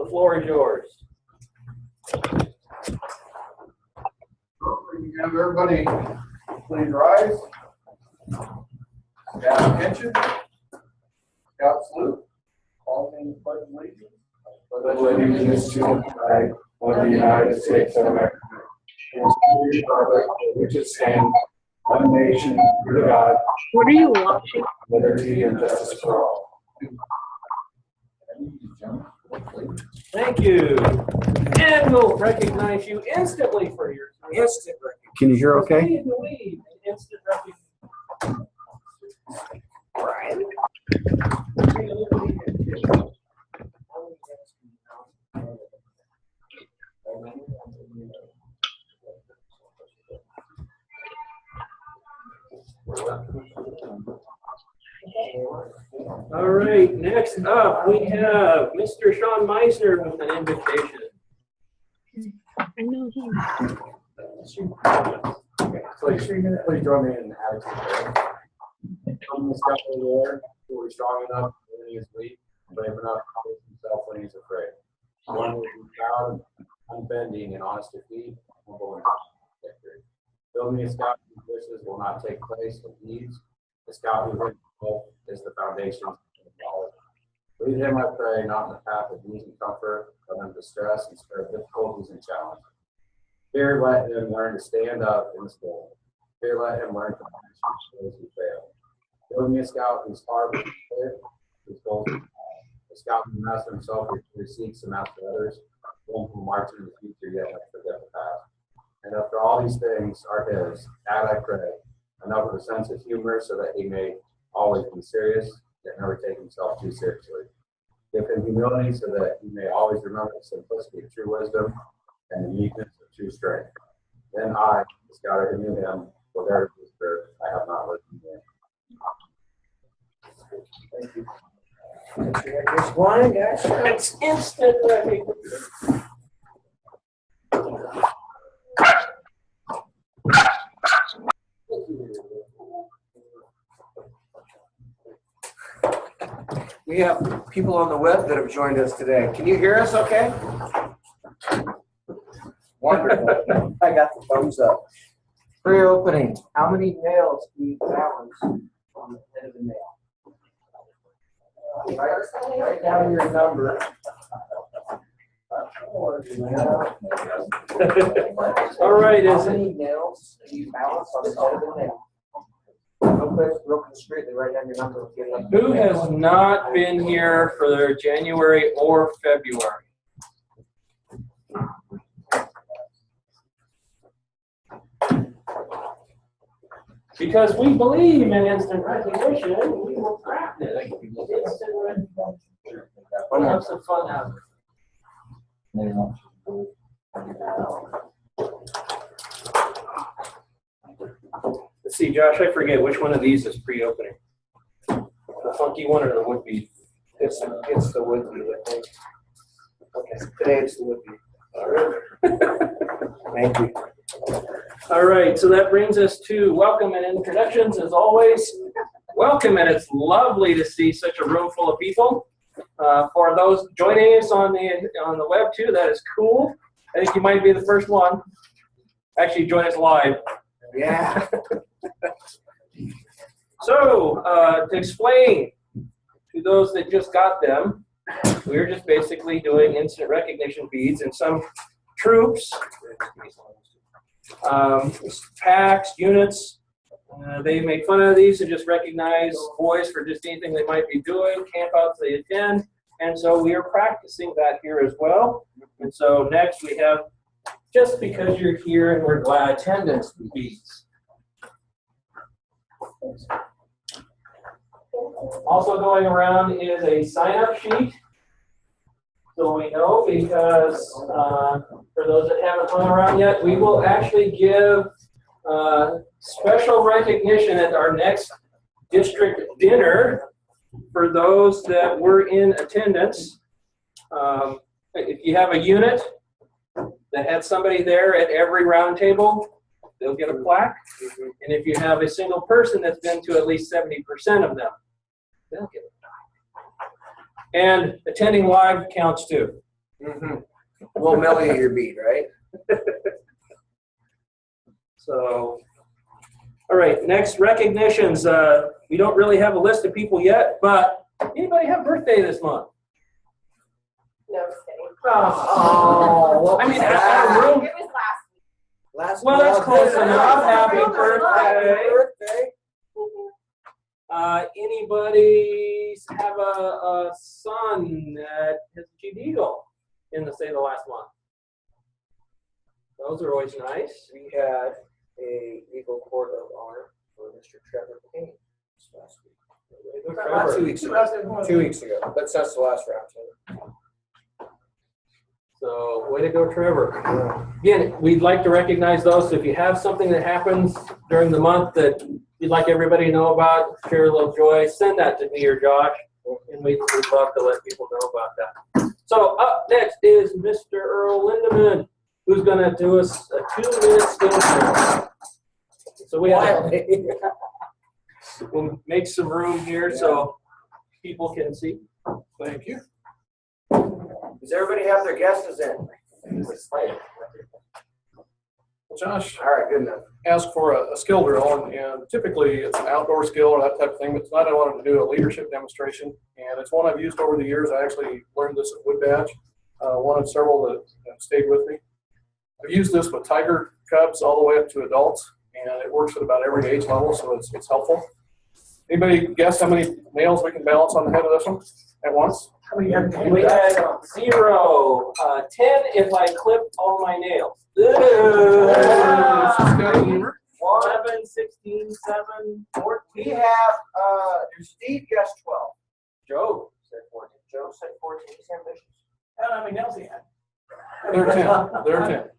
floor is yours. Have everybody please rise. Scout attention. Scout salute. All in the pledge of allegiance. Pledge allegiance to the flag of the United States of America, and to the republic for which it stands, one nation, under God. What are you watching? Liberty and justice for all. Thank you. And we'll recognize you instantly for your instant recognition. Can you hear okay? We believe in instant recognition. Brian? All right, next up we have Mr. Sean Meisner with an invitation. I know him. Okay, please join me in attitude prayer. Come this God, O Lord, who is strong enough when he is weak, and brave enough to face himself when he is afraid. One who is proud, unbending, and honest to feet, humble and victory. Build me a scout whose wishes will not take place with ease. The scout who hope is the foundation of knowledge. Lead him, I pray, not in the path of ease and comfort, but in distress and spare difficulties and challenges. Here, let him learn to stand up in the storm. Here, let him learn to punish those who fail. Build me a scout whose heart is clear, whose goals are high. A scout who master himself who seeks to master others, one who march in the future yet not forget the past. And after all these things are his, add, I pray, enough of a sense of humor so that he may always be serious, yet never take himself too seriously. Give him humility so that he may always remember the simplicity of true wisdom and the meekness of true strength. Then I, the scout who knew him, will dare to whisper, I have not listened to him. Thank you. Just one, guys. It's instant recognition. We have people on the web that have joined us today. Can you hear us okay? Wonderful. I got the thumbs up. Pre-opening. How many nails do you balance on the head of the nail? Write down your number. All right, How is it? many nails do you balance on the head of the nail? Real discreetly, write down your number. Who has not been here for their January or February? Because we believe in instant recognition, we will practice instant recognition. We'll have some fun out of it. Let's see, Josh, I forget which one of these is pre-opening. The funky one or the would-be? It's the would-be, I think. Okay, today it's the would-be. All right. Thank you. All right, so that brings us to welcome and introductions, as always. Welcome, and it's lovely to see such a room full of people. For those joining us on the web too, that is cool. I think you might be the first one. Actually, join us live. Yeah. So, to explain to those that just got them, we're just basically doing instant recognition feeds, and some troops, packs, units, they make fun of these and just recognize boys for just anything they might be doing, campouts they attend, and so we are practicing that here as well. And so next we have, just because you're here and we're glad, attendance feeds. Also going around is a sign-up sheet. So we know, because for those that haven't hung around yet, we will actually give special recognition at our next district dinner for those that were in attendance. If you have a unit that had somebody there at every roundtable, they'll get a plaque. And if you have a single person that's been to at least 70% of them, they'll get a plaque. And attending live counts too. We'll mail you your bead, right? So, all right, next recognitions. We don't really have a list of people yet, but anybody have birthday this month? No, just kidding. Oh, I mean, at a room. It was last week. Last Well, that's month. close enough. Happy birthday. Happy birthday. Anybody have a son that has a GD goal in the say the last month? Those are always nice. We had a legal court of honor for Mr. Trevor Payne this last week. Trevor. 2 weeks ago. 2 weeks ago. That's the last round. So, way to go, Trevor. Again, we'd like to recognize those. So if you have something that happens during the month that you'd like everybody to know about, share a little joy, send that to me or Josh, and we'd love to let people know about that. So up next is Mr. Earl Lindeman, who's going to do us a 2-minute skill drill. So we'll make some room here so people can see. Thank you. Does everybody have their guesses in? Well, Josh All right, good enough. asked for a skill drill, and typically it's an outdoor skill or that type of thing, but tonight I wanted to do a leadership demonstration, and it's one I've used over the years. I actually learned this at Wood Badge, one of several that stayed with me. I've used this with tiger cubs all the way up to adults, and it works at about every age level, so it's helpful. Anybody guess how many nails we can balance on the head of this one at once? We had 0, 10 if I clip all my nails. 11, 16, 7, 14. We have, Steve guessed 12. Joe said 14. Joe said 14. He's ambitious. I don't know how many nails he had. They're 10.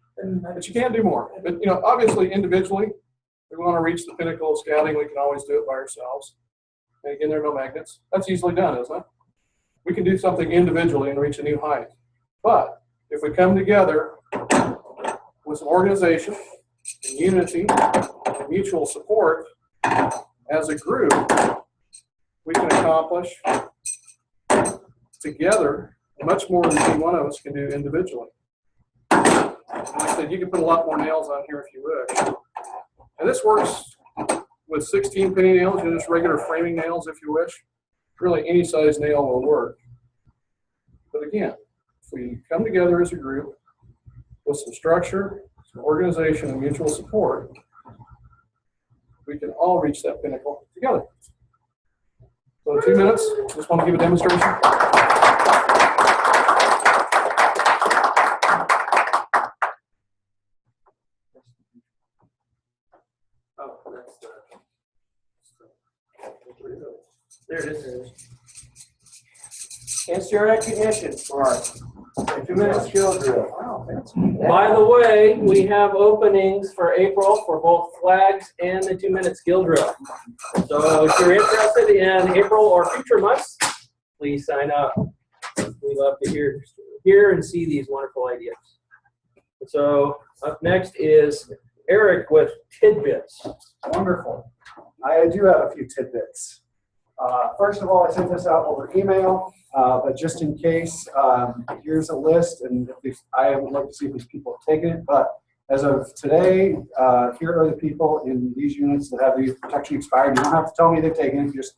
But you can do more. But, obviously, individually, we want to reach the pinnacle of scouting. We can always do it by ourselves. And again, there are no magnets. That's easily done, isn't it? We can do something individually and reach a new height. But if we come together with some organization and unity and mutual support as a group, we can accomplish together much more than any one of us can do individually. Like I said, you can put a lot more nails on here if you wish. And this works with 16 penny nails, just regular framing nails if you wish. Really, any size nail will work. But again, if we come together as a group with some structure, some organization, and mutual support, we can all reach that pinnacle together. So in 2 minutes, just want to give a demonstration. Oh, that's there it is. Instant recognition for our 2-minute skill drill. Wow, fancy. By the way, we have openings for April for both flags and the 2-minute skill drill. So if you're interested in April or future months, please sign up. We love to hear and see these wonderful ideas. So up next is Eric with tidbits. Wonderful. I do have a few tidbits. First of all, I sent this out over email, but just in case, here's a list, and I would like to see if these people have taken it, but as of today, here are the people in these units that have the protection expired. You don't have to tell me they've taken it, just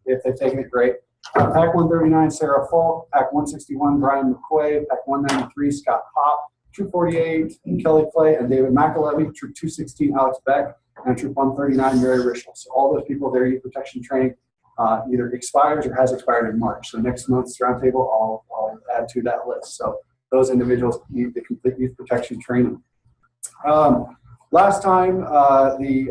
if they've taken it, great. Pack 139, Sarah Falk. Pack 161, Brian McQuaid. Pack 193, Scott Pop. Troop 48, Kelly Clay and David McAlevey. Troop 216, Alex Beck. And Troop 139, Mary Rischel. So all those people, their youth protection training either expires or has expired in March. So next month's roundtable, I'll add to that list. So those individuals need the complete youth protection training. Last time, the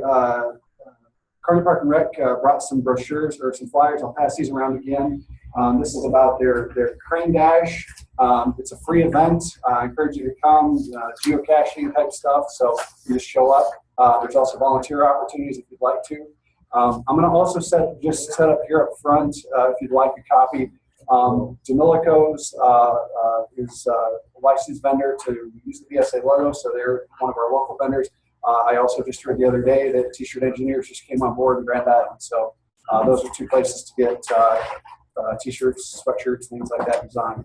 Kearney Park and Rec brought some brochures or some flyers. I'll pass these around again. This is about their crane dash. It's a free event. I encourage you to come. Geocaching type stuff. So you just show up. There's also volunteer opportunities if you'd like to. I'm going to also set up here up front if you'd like a copy. Demilico's is a licensed vendor to use the PSA logo, so they're one of our local vendors. I also just heard the other day that T-shirt Engineers just came on board in Grand Island, so those are two places to get T-shirts, sweatshirts, things like that designed.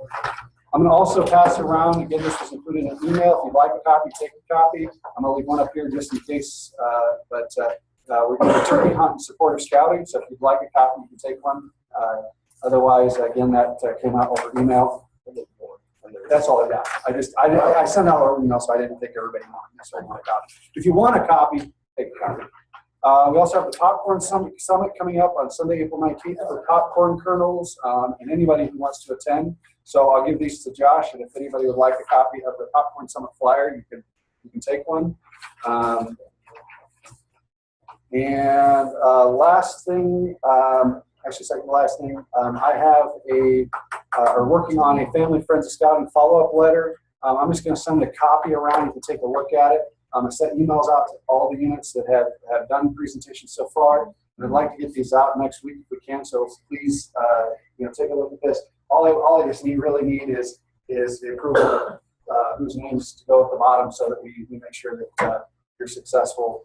I'm going to also pass around, again, this was included in an email. If you'd like a copy, take a copy. I'm going to leave one up here just in case, we're doing a turkey hunt in support of scouting, so if you'd like a copy, you can take one. Otherwise, again, that came out over email. That's all I got. I sent out our email, so I didn't think everybody necessarily wanted a copy. If you want a copy, take a copy. We also have the Popcorn Summit coming up on Sunday, April 19th for popcorn kernels and anybody who wants to attend. So I'll give these to Josh, and if anybody would like a copy of the Popcorn Summit flyer, you can take one. Last thing, actually second to last thing, I have working on a Family Friends of Scouting follow-up letter. I'm just going to send a copy around. You can take a look at it. I sent emails out to all the units that have done presentations so far, and I'd like to get these out next week if we can. So please, take a look at this. All I just really need is the approval of whose names to go at the bottom, so that we make sure that you're successful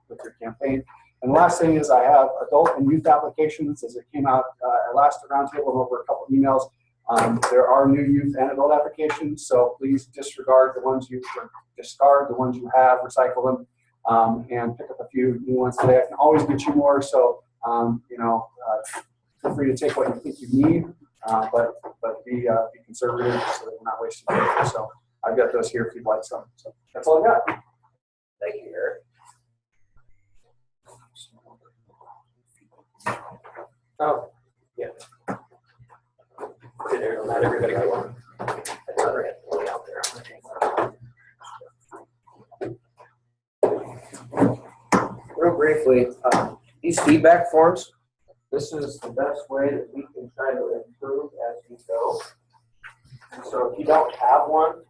with your campaign. And the last thing is I have adult and youth applications, as it came out at last roundtable and over a couple emails. There are new youth and adult applications, so please disregard the ones you have, recycle them, and pick up a few new ones today. I can always get you more, so feel free to take what you think you need, but be conservative so that we're not wasting time. So I've got those here if you'd like some. So that's all I got. Thank you, Eric. Oh, yeah. There, not everybody got one. I'd rather have one out there. Real briefly, these feedback forms, this is the best way that we can try to improve as we go. And so if you don't have one,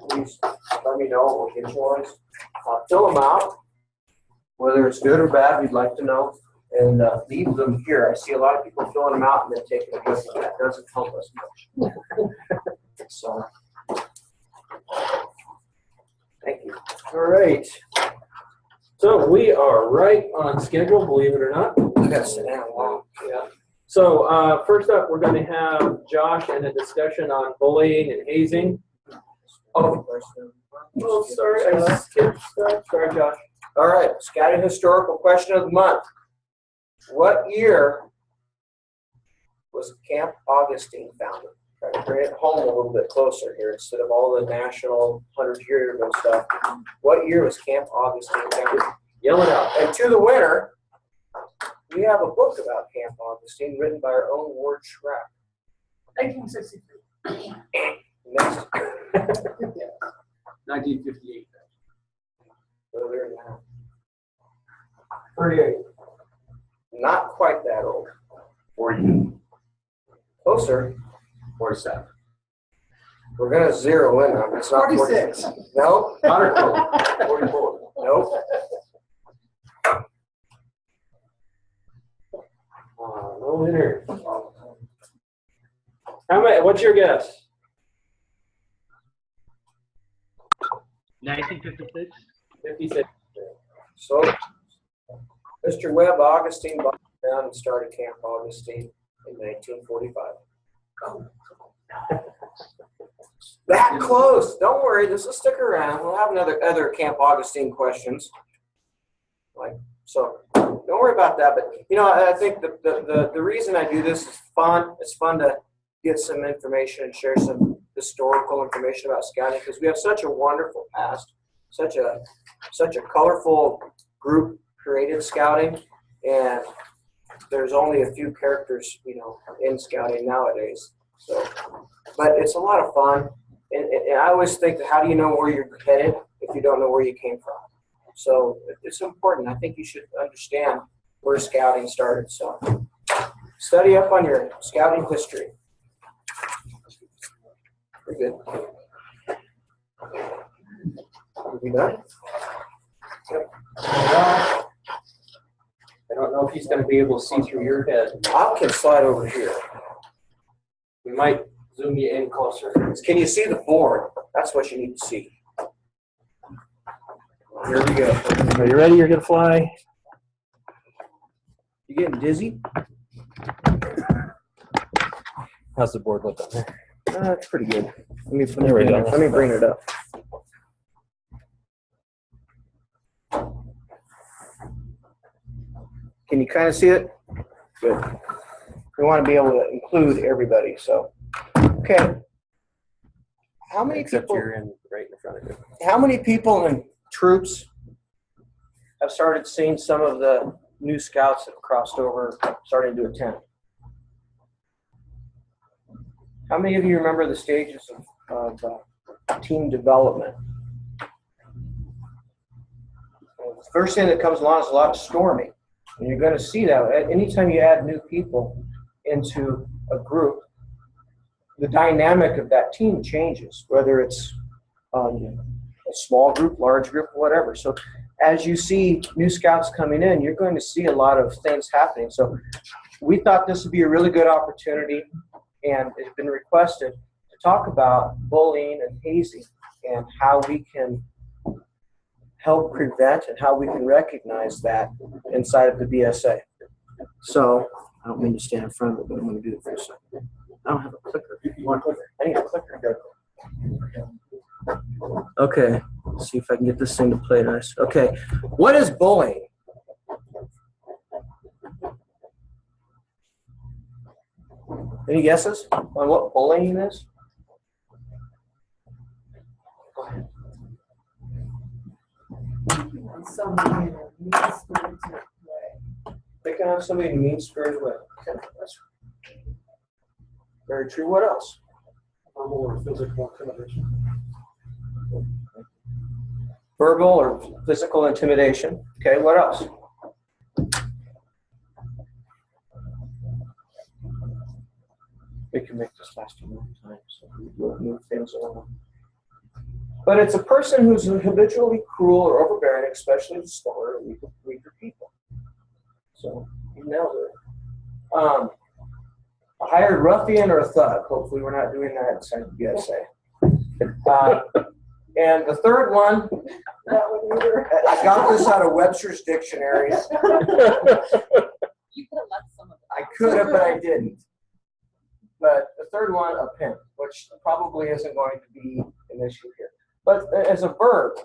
please let me know. We'll get yours. Fill them out, whether it's good or bad, we'd like to know. And leave them here. I see a lot of people filling them out and then taking a good one. That doesn't help us much. So, thank you. All right. So we are right on schedule, believe it or not. I got to sit down. Wow. Yeah. So first up, we're going to have Josh and a discussion on bullying and hazing. Oh, sorry, I skipped stuff. Sorry, Josh. All right, Scouting Historical Question of the Month. What year was Camp Augustine founded? Try to bring it home a little bit closer here instead of all the national 100-year ago stuff. What year was Camp Augustine founded? Yell it out. And to the winner, we have a book about Camp Augustine written by our own Ward Schrapp. 1963. Next. 1958. Earlier than that. 38. Not quite that old. 40. Closer. 47. We're going to zero in on it. It's not 46. No. 44. Nope. No winner. How many? What's your guess? 1956. 56. So, Mr. Webb Augustine bought down and started Camp Augustine in 1945. That close. Don't worry. This will stick around. We'll have other Camp Augustine questions. So don't worry about that. But I think the reason I do this is fun. It's fun to get some information and share some historical information about scouting because we have such a wonderful past, such a colorful group created scouting, and there's only a few characters in scouting nowadays. So, but it's a lot of fun, and I always think that how do you know where you're headed if you don't know where you came from? So it's important. I think you should understand where scouting started. So study up on your scouting history. Pretty good. Are we done? Yep. I don't know if he's going to be able to see through your head. I can slide over here. We might zoom you in closer. Can you see the board? That's what you need to see. Here we go. Are you ready? You're going to fly. You getting dizzy? How's the board look on there? That's pretty good. There we go. Let me bring it up. Can you kind of see it? Good. We want to be able to include everybody, so. Okay. How many Except people? you're right in front of you. How many people and troops have started seeing some of the new scouts that have crossed over, starting to attend? How many of you remember the stages of team development? The first thing that comes along is a lot of storming. And you're going to see that anytime you add new people into a group, the dynamic of that team changes, whether it's a small group, large group, whatever. So as you see new scouts coming in, you're going to see a lot of things happening. So we thought this would be a really good opportunity, and it's been requested to talk about bullying and hazing and how we can help prevent and how we can recognize that inside of the BSA. So I don't mean to stand in front of it, but I'm going to do it for a second. I don't have a clicker. You want a clicker? I need a clicker. Okay, let's see if I can get this thing to play nice. Okay, what is bullying? Any guesses on what bullying is? Go ahead. Somebody in a mean-spirited way. Picking on somebody in a mean-spirited way. Okay, that's very true. What else? Verbal or physical intimidation. Verbal or physical intimidation. Okay, what else? We can make this last a long time, so we'll move things along. But it's a person who's habitually cruel or overbearing, especially to smaller or weaker people. So you nailed it. A hired ruffian or a thug. Hopefully we're not doing that inside the BSA. And the third one, I got this out of Webster's Dictionary. You could have left some of it. I could have, but I didn't. But the third one, a pimp, which probably isn't going to be an issue here. But as a verb,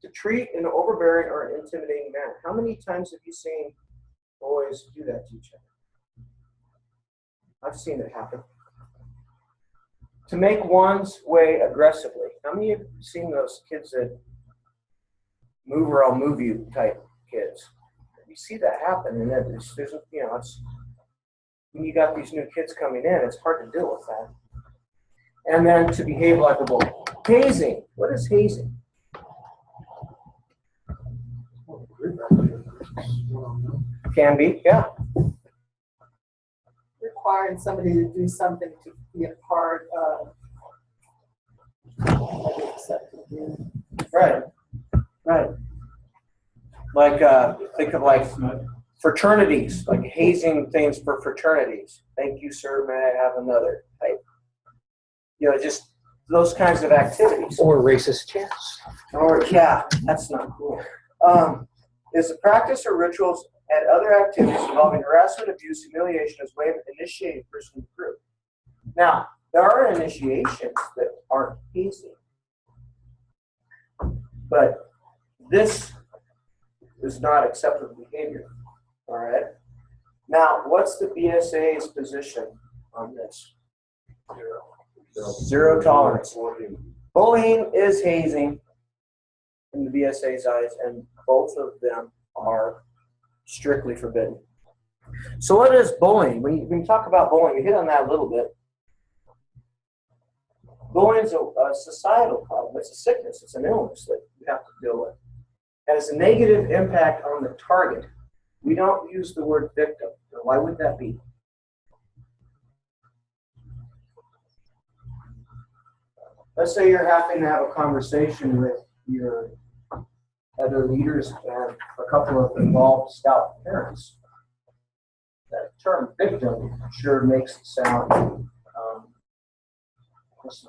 to treat in an overbearing or an intimidating manner. How many times have you seen boys do that to each other? I've seen it happen. To make one's way aggressively. How many of you have seen those kids that move or I'll move you type kids? You see that happen, and there's it's when you got these new kids coming in, it's hard to deal with that. And then to behave like a bully. Hazing. What is hazing? Can be, yeah. Requiring somebody to do something to be a part of an accepted group. Right. Right. Like, think of like fraternities, like hazing things for fraternities. Thank you, sir. May I have another type? Just those kinds of activities. Or racist chants. Or, yeah, that's not cool. Is the practice or rituals and other activities involving harassment, abuse, humiliation as a way of initiating a person in the group. Now, there are initiations that aren't hazing. But this is not acceptable behavior. All right? Now, what's the BSA's position on this? Zero tolerance. Bullying is hazing in the BSA's eyes, and both of them are strictly forbidden. So what is bullying? When you talk about bullying, you hit on that a little bit. Bullying is a societal problem. It's a sickness. It's an illness that we have to deal with. And it's a negative impact on the target. We don't use the word victim. Why would that be? Let's say you're having to have a conversation with your other leaders and a couple of involved scout parents. That term victim sure makes it sound what's the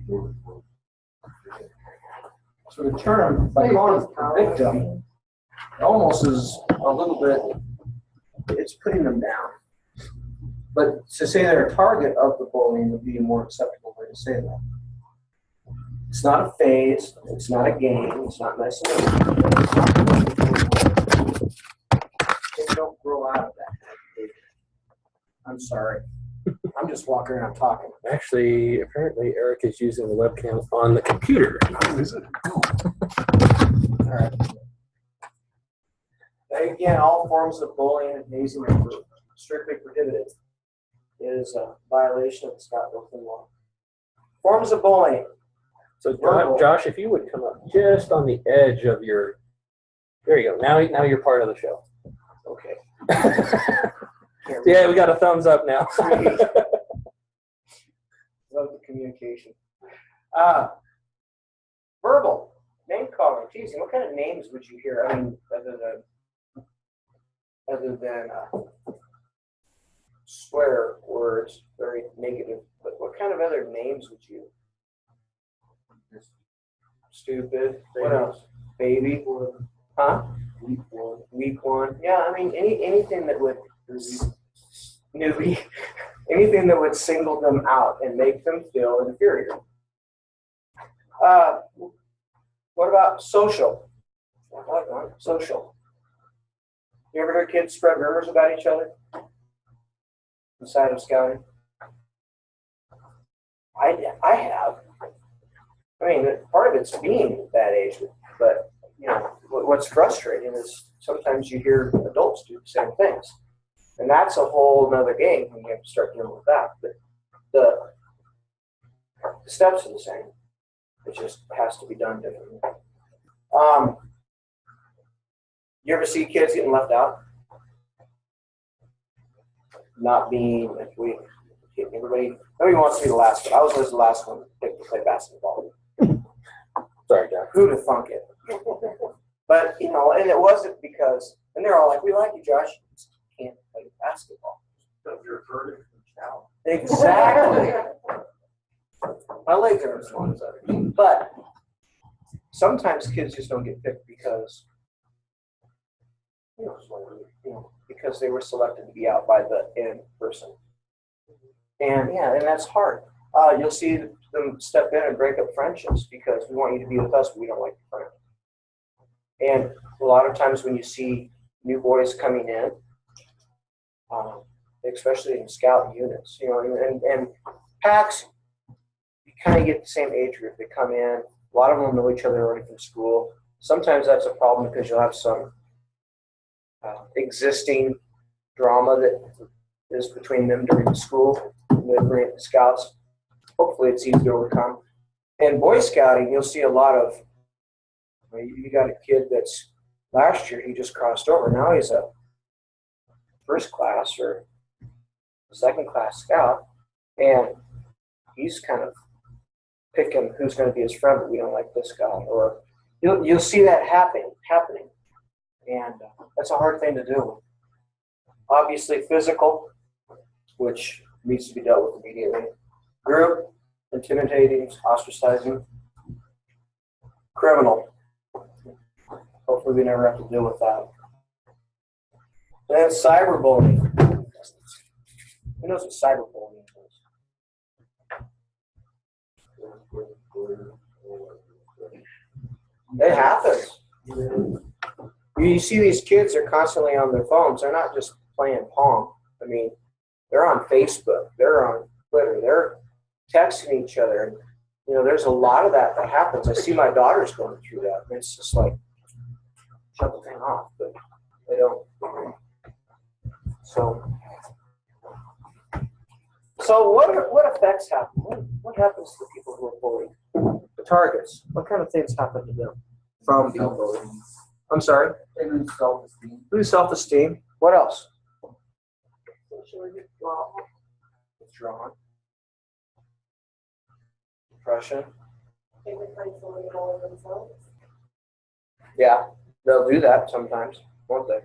word? So the term, by calling it a victim, almost is a little bit, it's putting them down. But to say they're a target of the bullying would be a more acceptable way to say that. It's not a phase. It's not a game. It's not an isolation. They don't grow out of that. I'm sorry. I'm just walking around talking. Actually, apparently Eric is using the webcam on the computer. Is it? All right. Again, all forms of bullying and hazing are strictly prohibited. It is a violation of the Scott-Wilson law. Forms of bullying. So Josh, if you would come up just on the edge of your, there you go. Now you're part of the show. Okay. Yeah, we got a thumbs up now. Love the communication. Verbal name calling. Geez, what kind of names would you hear? I mean, other than swear words, very negative. But what kind of other names would you? Stupid. What else? Baby. Huh? Weak one. Yeah, I mean anything that would newbie. Anything that would single them out and make them feel inferior. What about social? Social. You ever hear kids spread rumors about each other inside of scouting? I have. I mean, part of it's being that age, but you know what's frustrating is sometimes you hear adults do the same things, and that's a whole nother game when you have to start dealing with that. But the steps are the same. It just has to be done differently. You ever see kids getting left out? Not being, nobody wants to be the last one. I was always the last one to pick to play basketball. Sorry, Josh. Who'd have thunk it? But, you know, and it wasn't because, and they're all like, we like you, Josh. You just can't play basketball. You're hurting now. Exactly. My legs aren't as long as others. But sometimes kids just don't get picked because, because they were selected to be out by the end person. And yeah, and that's hard. You'll see them step in and break up friendships because we want you to be with us, but we don't like your friend. And a lot of times when you see new boys coming in, especially in scout units, and packs, you kind of get the same age group. They come in. A lot of them know each other already from school. Sometimes that's a problem because you'll have some existing drama that is between them during the school. And they bring it to scouts. Hopefully it's easy to overcome. And Boy Scouting, you'll see a lot of, you got a kid that's, last year he just crossed over. Now he's a first class or second class scout. And he's kind of picking who's going to be his friend, but we don't like this guy. Or you'll see that happening. And that's a hard thing to do. Obviously physical, which needs to be dealt with immediately. Group, intimidating, ostracizing. Criminal. Hopefully we never have to deal with that. And then cyberbullying. Who knows what cyberbullying is? It happens. You see these kids are constantly on their phones. They're not just playing Pong. I mean, they're on Facebook. They're on Twitter. They're texting each other. And, there's a lot of that happens. I see my daughters going through that. And it's just like, shut the thing off. But they don't. So what effects happen? What happens to people who are bullied? The targets. What kind of things happen to them from being bullied? I'm sorry? They lose self-esteem. Lose self-esteem. What else? Withdrawn. Depression. Yeah, they'll do that sometimes, won't they?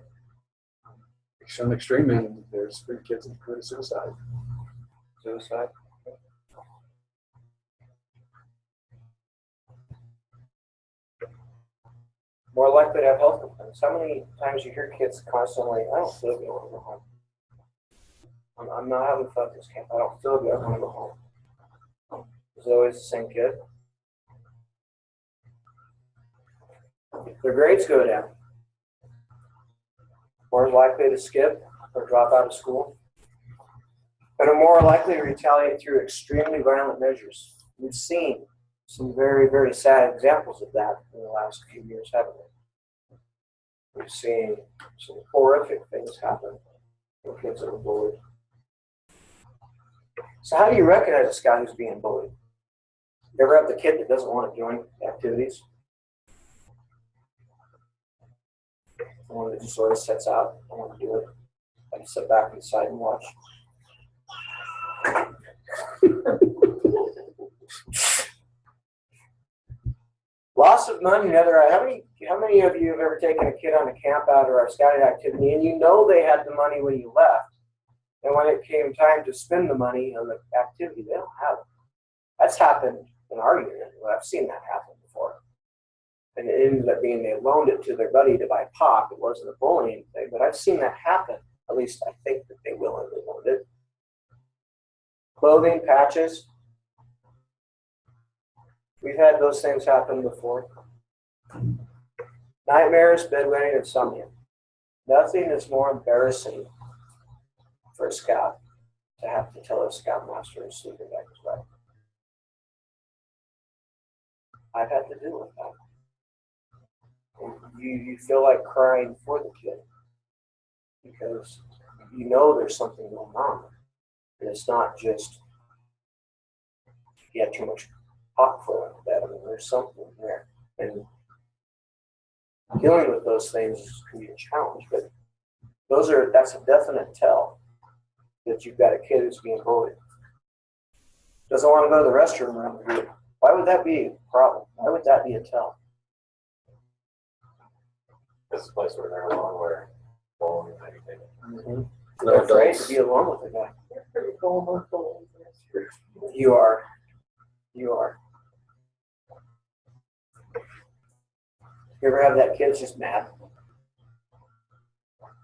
Some extreme end, there's 3 kids that committed suicide. Suicide. More likely to have health complaints. How many times you hear kids constantly, I don't feel good when I go home. I'm not having fun at this camp. I don't feel good. I want to go home. It's always the same kid. Their grades go down. More likely to skip or drop out of school. And are more likely to retaliate through extremely violent measures. We've seen some very, very sad examples of that in the last few years, haven't we? We've seen some horrific things happen when kids are bullied. So how do you recognize a scout who's being bullied? You ever have the kid that doesn't want to join activities? The one that just always sets out, I want to do it. I sit back inside and watch. Loss of money, how many of you have ever taken a kid on a camp out or a scouting activity and you know they had the money when you left, and when it came time to spend the money on the activity, they don't have it? That's happened in our unit. I've seen that happen before. And it ended up being they loaned it to their buddy to buy pop. It wasn't a bullying thing, but I've seen that happen. At least I think that they willingly loaned it. Clothing, patches. We've had those things happen before. Nightmares, bedwetting, insomnia. Nothing is more embarrassing for a scout to have to tell a scoutmaster his sleeping bag is wet. I've had to deal with that. You feel like crying for the kid because you know there's something going on. And it's not just you had too much hot for that. I mean, there's something there. And dealing with those things can be a challenge, but that's a definite tell that you've got a kid who's being bullied. Doesn't want to go to the restroom around the group. Why would that be a problem? Why would that be a tell? This is a place where they're alone, where bullying and anything. Mm-hmm. They're afraid to be alone with the guy. You're pretty gullible. You are. You are. You ever have that kid that's just mad?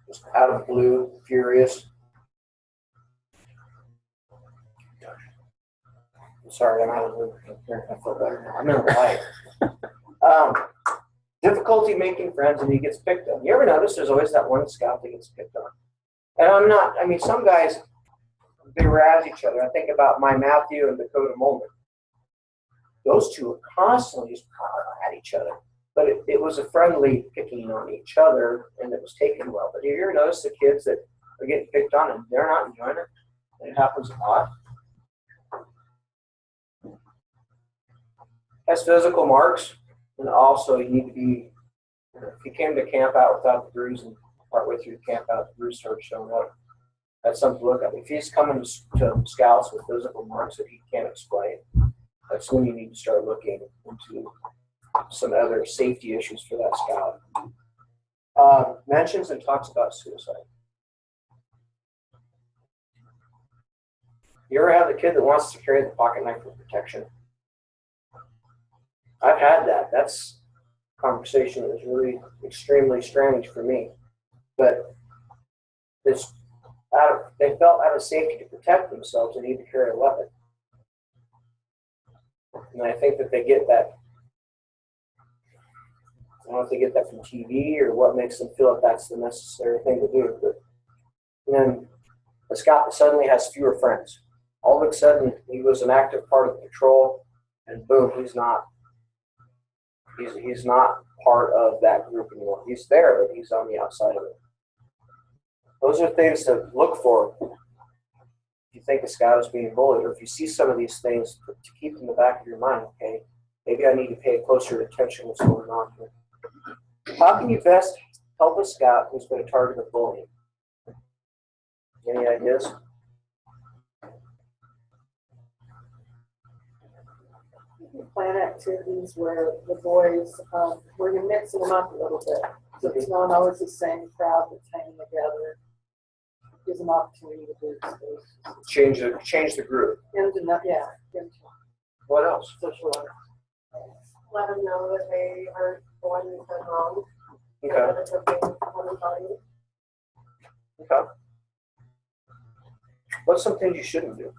Just out of the blue, furious. I'm sorry, I'm out of the blue. I feel better now. I'm in the light. Difficulty making friends and he gets picked on. You ever notice there's always that one scout that gets picked on? And some guys, they razz each other. I think about my Matthew and Dakota Molman. Those two are constantly just at each other. But it was a friendly picking on each other, and it was taken well. But have you ever noticed the kids that are getting picked on and they're not enjoying it? And it happens a lot. Has physical marks, and also you need to be, if you came to camp out without the bruise and partway through the camp out, the bruise starts showing up, that's something to look at. If he's coming to scouts with physical marks that he can't explain, that's when you need to start looking into some other safety issues for that scout. Mentions and talks about suicide. You ever have the kid that wants to carry the pocket knife for protection? I've had that. That's a conversation that was really extremely strange for me. But they felt out of safety to protect themselves, they need to carry a weapon. And I think that they get that. I don't know if they get that from TV or what makes them feel that that's the necessary thing to do. But then a scout suddenly has fewer friends. All of a sudden, he was an active part of the patrol, and boom, he's not. He's not part of that group anymore. He's there, but he's on the outside of it. Those are things to look for if you think a scout is being bullied, or if you see some of these things, to keep in the back of your mind, okay, maybe I need to pay closer attention to what's going on here. How can you best help a scout who's been a target of bullying? Any ideas? You plan activities where the boys, where you're mixing them up a little bit. So it's not always the same crowd that's hanging together. Gives them opportunity to do this. Change the group. What else? Socialize. Let them know that they are going to go wrong. Okay. That it's okay to come and tell you. Okay. What's some things you shouldn't do?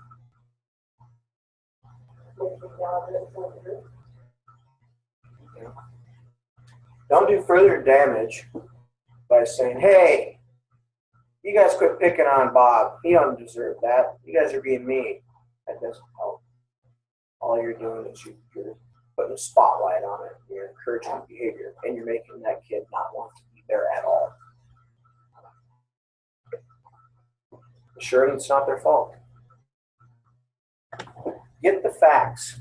Don't do further damage by saying, hey, you guys quit picking on Bob. He don't deserve that. You guys are being mean. That doesn't help. All you're doing is you're putting a spotlight on it. You're encouraging behavior, and you're making that kid not want to be there at all. Sure, it's not their fault. Get the facts.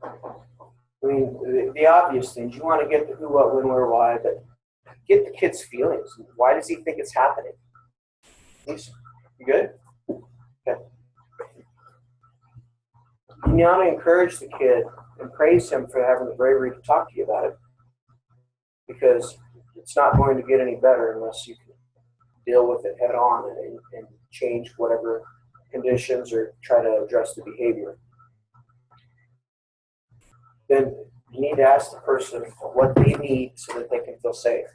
I mean, the obvious things. You want to get the who, what, when, where, why, but get the kid's feelings. Why does he think it's happening? You good? Okay. You want to encourage the kid and praise him for having the bravery to talk to you about it, because it's not going to get any better unless you can deal with it head on and change whatever conditions or try to address the behavior. Then you need to ask the person what they need so that they can feel safe.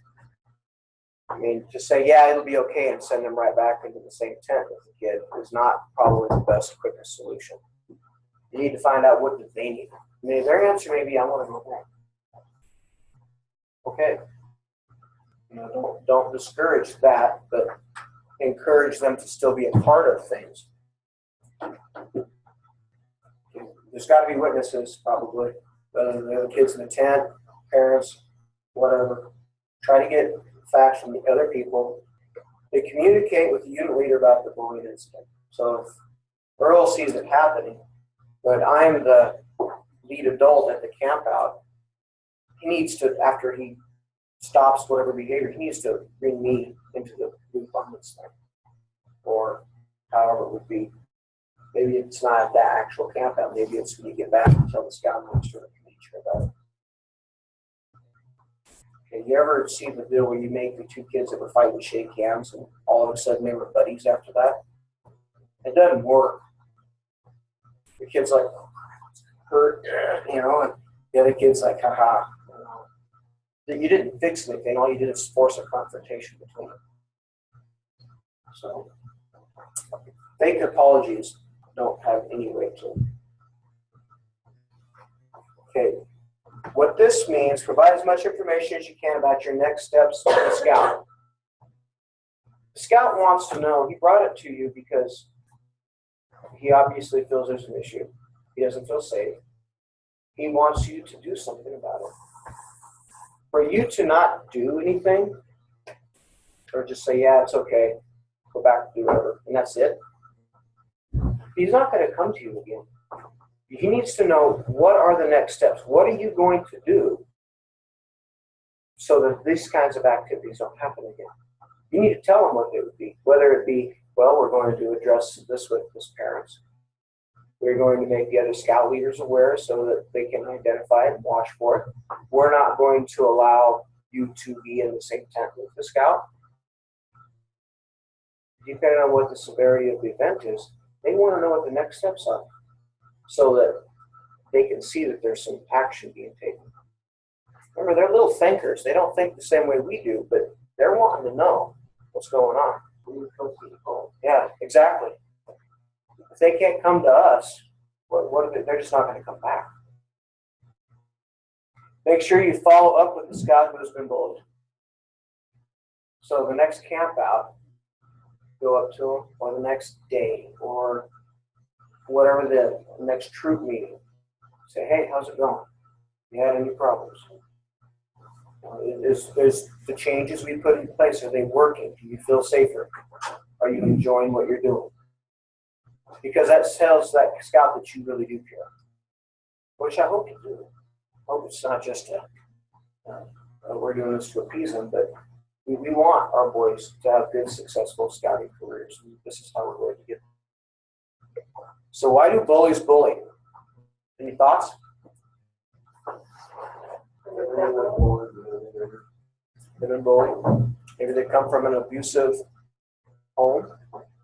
I mean, just say, yeah, it'll be okay, and send them right back into the same tent with the kid is not probably the best, quickest solution. You need to find out what do they need. I mean, their answer may be, I want to go back. Okay. You know, don't discourage that, but encourage them to still be a part of things. There's got to be witnesses, probably. Whether they're the kids in the tent, parents, whatever. Try to get facts from the other people. They communicate with the unit leader about the bullying incident. So if Earl sees it happening, but I'm the lead adult at the camp out, he needs to, after he stops whatever behavior, he needs to bring me into the loop on this thing. Or however it would be. Maybe it's not at the actual camp out. Maybe it's when you get back and tell the scoutmaster or the teacher about it. Okay, you ever see the deal where you make the two kids that were fighting shake hands and all of a sudden they were buddies after that? It doesn't work. The kid's like, oh, it's hurt, you know, and the other kid's like, haha. You didn't fix anything. All you did is force a confrontation between them. So, fake apologies don't have any weight to them. Okay, what this means, provide as much information as you can about your next steps to the scout. The scout wants to know, he brought it to you because he obviously feels there's an issue. He doesn't feel safe. He wants you to do something about it. For you to not do anything, or just say, yeah, it's okay, go back and do whatever, and that's it, he's not going to come to you again. He needs to know, what are the next steps? What are you going to do so that these kinds of activities don't happen again? You need to tell him what they would be, whether it be, well, we're going to address this with his parents. We're going to make the other scout leaders aware so that they can identify it and watch for it. We're not going to allow you to be in the same tent with the scout. Depending on what the severity of the event is, they want to know what the next steps are so that they can see that there's some action being taken. Remember, they're little thinkers. They don't think the same way we do, but they're wanting to know what's going on. Yeah, exactly. If they can't come to us, they're just not going to come back. Make sure you follow up with the scout who has been bullied. So the next camp out, go up to them, or the next day, or whatever the next troop meeting. Say, hey, how's it going? You had any problems? Is the changes we put in place, are they working? Do you feel safer? Are you enjoying what you're doing? Because that tells that scout that you really do care. Which I hope you do. I hope it's not just we're doing this to appease them, but we want our boys to have good, successful scouting careers. And this is how we're going to get them. So why do bullies bully? Any thoughts? They've been bullied. Maybe they come from an abusive home.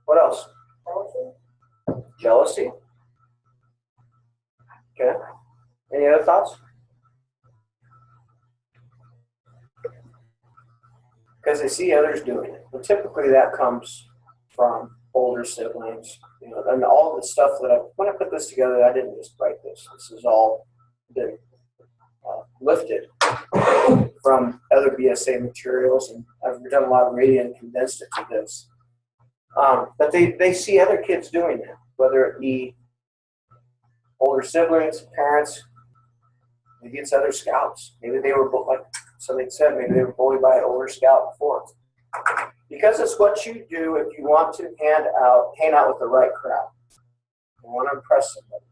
What else? Jealousy. Okay. Any other thoughts? because they see others doing it. And typically that comes from older siblings, you know, and all the stuff that when I put this together, I didn't just write this. This is all been lifted from other BSA materials, and I've done a lot of reading and condensed it to this. But they see other kids doing that, whether it be older siblings, parents, maybe it's other scouts. Maybe they were, like somebody said, maybe they were bullied by an older scout before. Because it's what you do if you want to hang out with the right crowd. You want to impress somebody.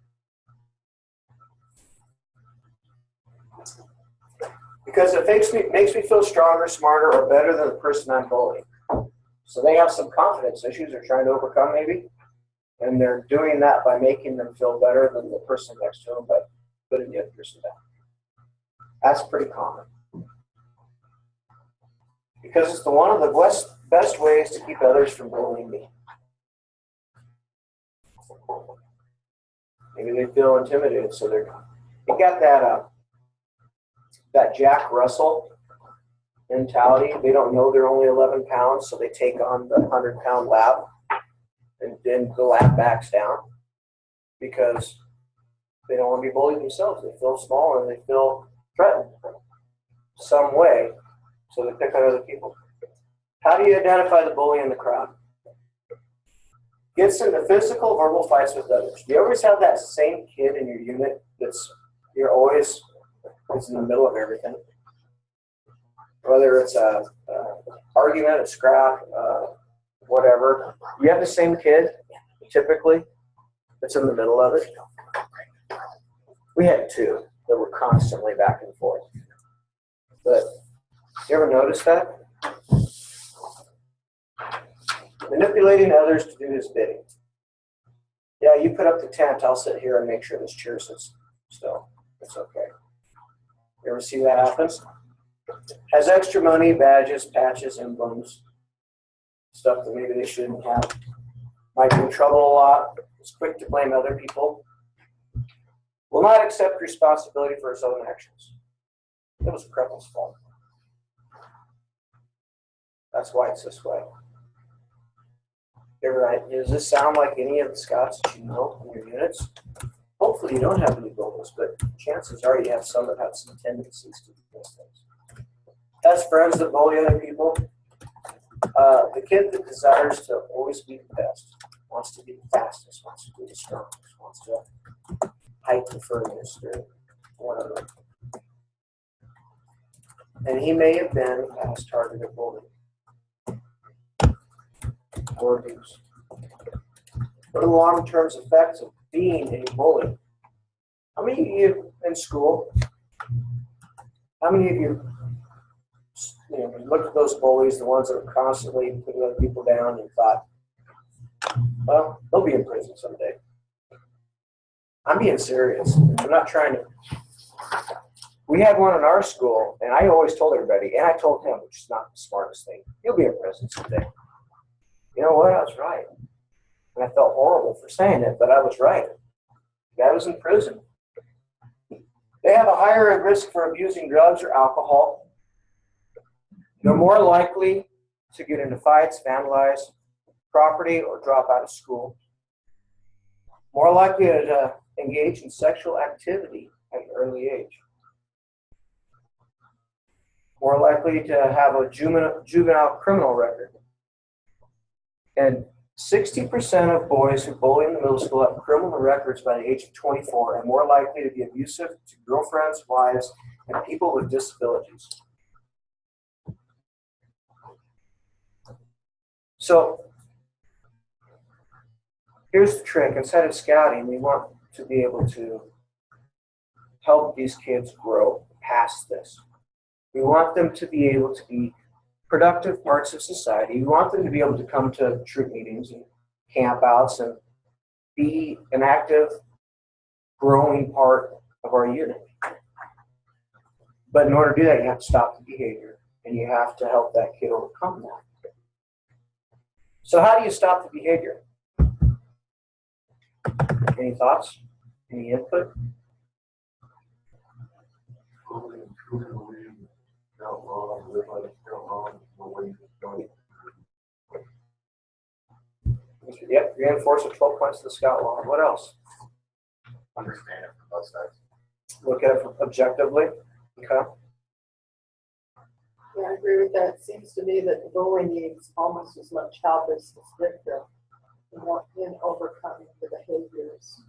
Because it makes me feel stronger, smarter, or better than the person I'm bullying. So they have some confidence issues they're trying to overcome maybe. And they're doing that by making them feel better than the person next to them, by putting the other person down. That's pretty common. Because it's one of the best ways to keep others from bullying me. Maybe they feel intimidated, so they got that Jack Russell mentality. They don't know they're only 11 pounds, so they take on the 100-pound lab, and then the lab backs down because they don't want to be bullied themselves. They feel small and they feel threatened some way, so they pick on other people. How do you identify the bully in the crowd? Gets into physical, verbal fights with others. Do you always have that same kid in your unit you're always in the middle of everything? Whether it's a argument, a scrap, whatever. You have the same kid, typically, that's in the middle of it. We had two that were constantly back and forth. But you ever notice that? Manipulating others to do his bidding. Yeah, you put up the tent, I'll sit here and make sure this chair sits still. It's okay. You ever see that happen? Has extra money, badges, patches, emblems, stuff that maybe they shouldn't have. Might be in trouble a lot. Is quick to blame other people. Will not accept responsibility for his own actions. It was Kreppel's fault. That's why it's this way. You're right. Does this sound like any of the scouts that you know in your units? Hopefully you don't have any bullies, but chances are you have some that have some tendencies to do those things. Has friends that bully other people. The kid that desires to always be the best, wants to be the fastest, wants to be the strongest, wants to hike the furthest or whatever. And he may have been a past target of bullying or abuse. What are the long-term effects of being a bully? How many of you in school, how many of you looked at those bullies, the ones that are constantly putting other people down, and thought, well, they'll be in prison someday? I'm being serious. I'm not trying to. We had one in our school, and I always told everybody, and I told him, which is not the smartest thing, he'll be in prison someday. You know what? I was right. And I felt horrible for saying it, but I was right. The guy was in prison. They have a higher risk for abusing drugs or alcohol. They're more likely to get into fights, vandalize property, or drop out of school. More likely to engage in sexual activity at an early age. More likely to have a juvenile criminal record. And 60% of boys who bully in the middle school have criminal records by the age of 24 and more likely to be abusive to girlfriends, wives, and people with disabilities. So here's the trick. Instead of scouting, we want to be able to help these kids grow past this. We want them to be able to be productive parts of society. We want them to be able to come to troop meetings and campouts and be an active, growing part of our unit. But in order to do that, you have to stop the behavior, and you have to help that kid overcome that. So how do you stop the behavior? Any thoughts? Any input? what are you doing? Yep, reinforce the 12 points of the scout law. What else? Understand it from both sides. Look at it objectively. Okay. Yeah, I agree with that. It seems to me that the bully needs almost as much help as his victim in overcoming the behaviors.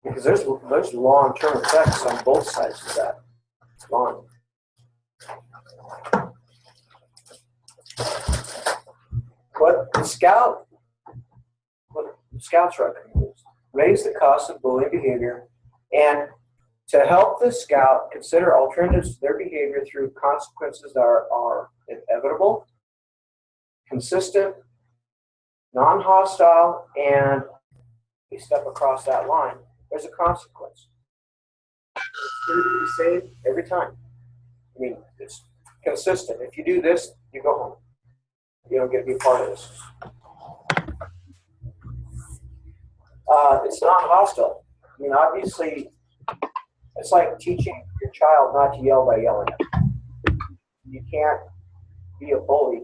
Because there's long-term effects on both sides of that. It's long. What the scouts recommend is raise the cost of bullying behavior, and to help the scout consider alternatives to their behavior through consequences that are inevitable, consistent, non-hostile, and you step across that line, there's a consequence. It's going to be the same every time. I mean, it's consistent. If you do this, you go home. You don't get to be a part of this. It's non-hostile. I mean, obviously, it's like teaching your child not to yell by yelling at them. You can't be a bully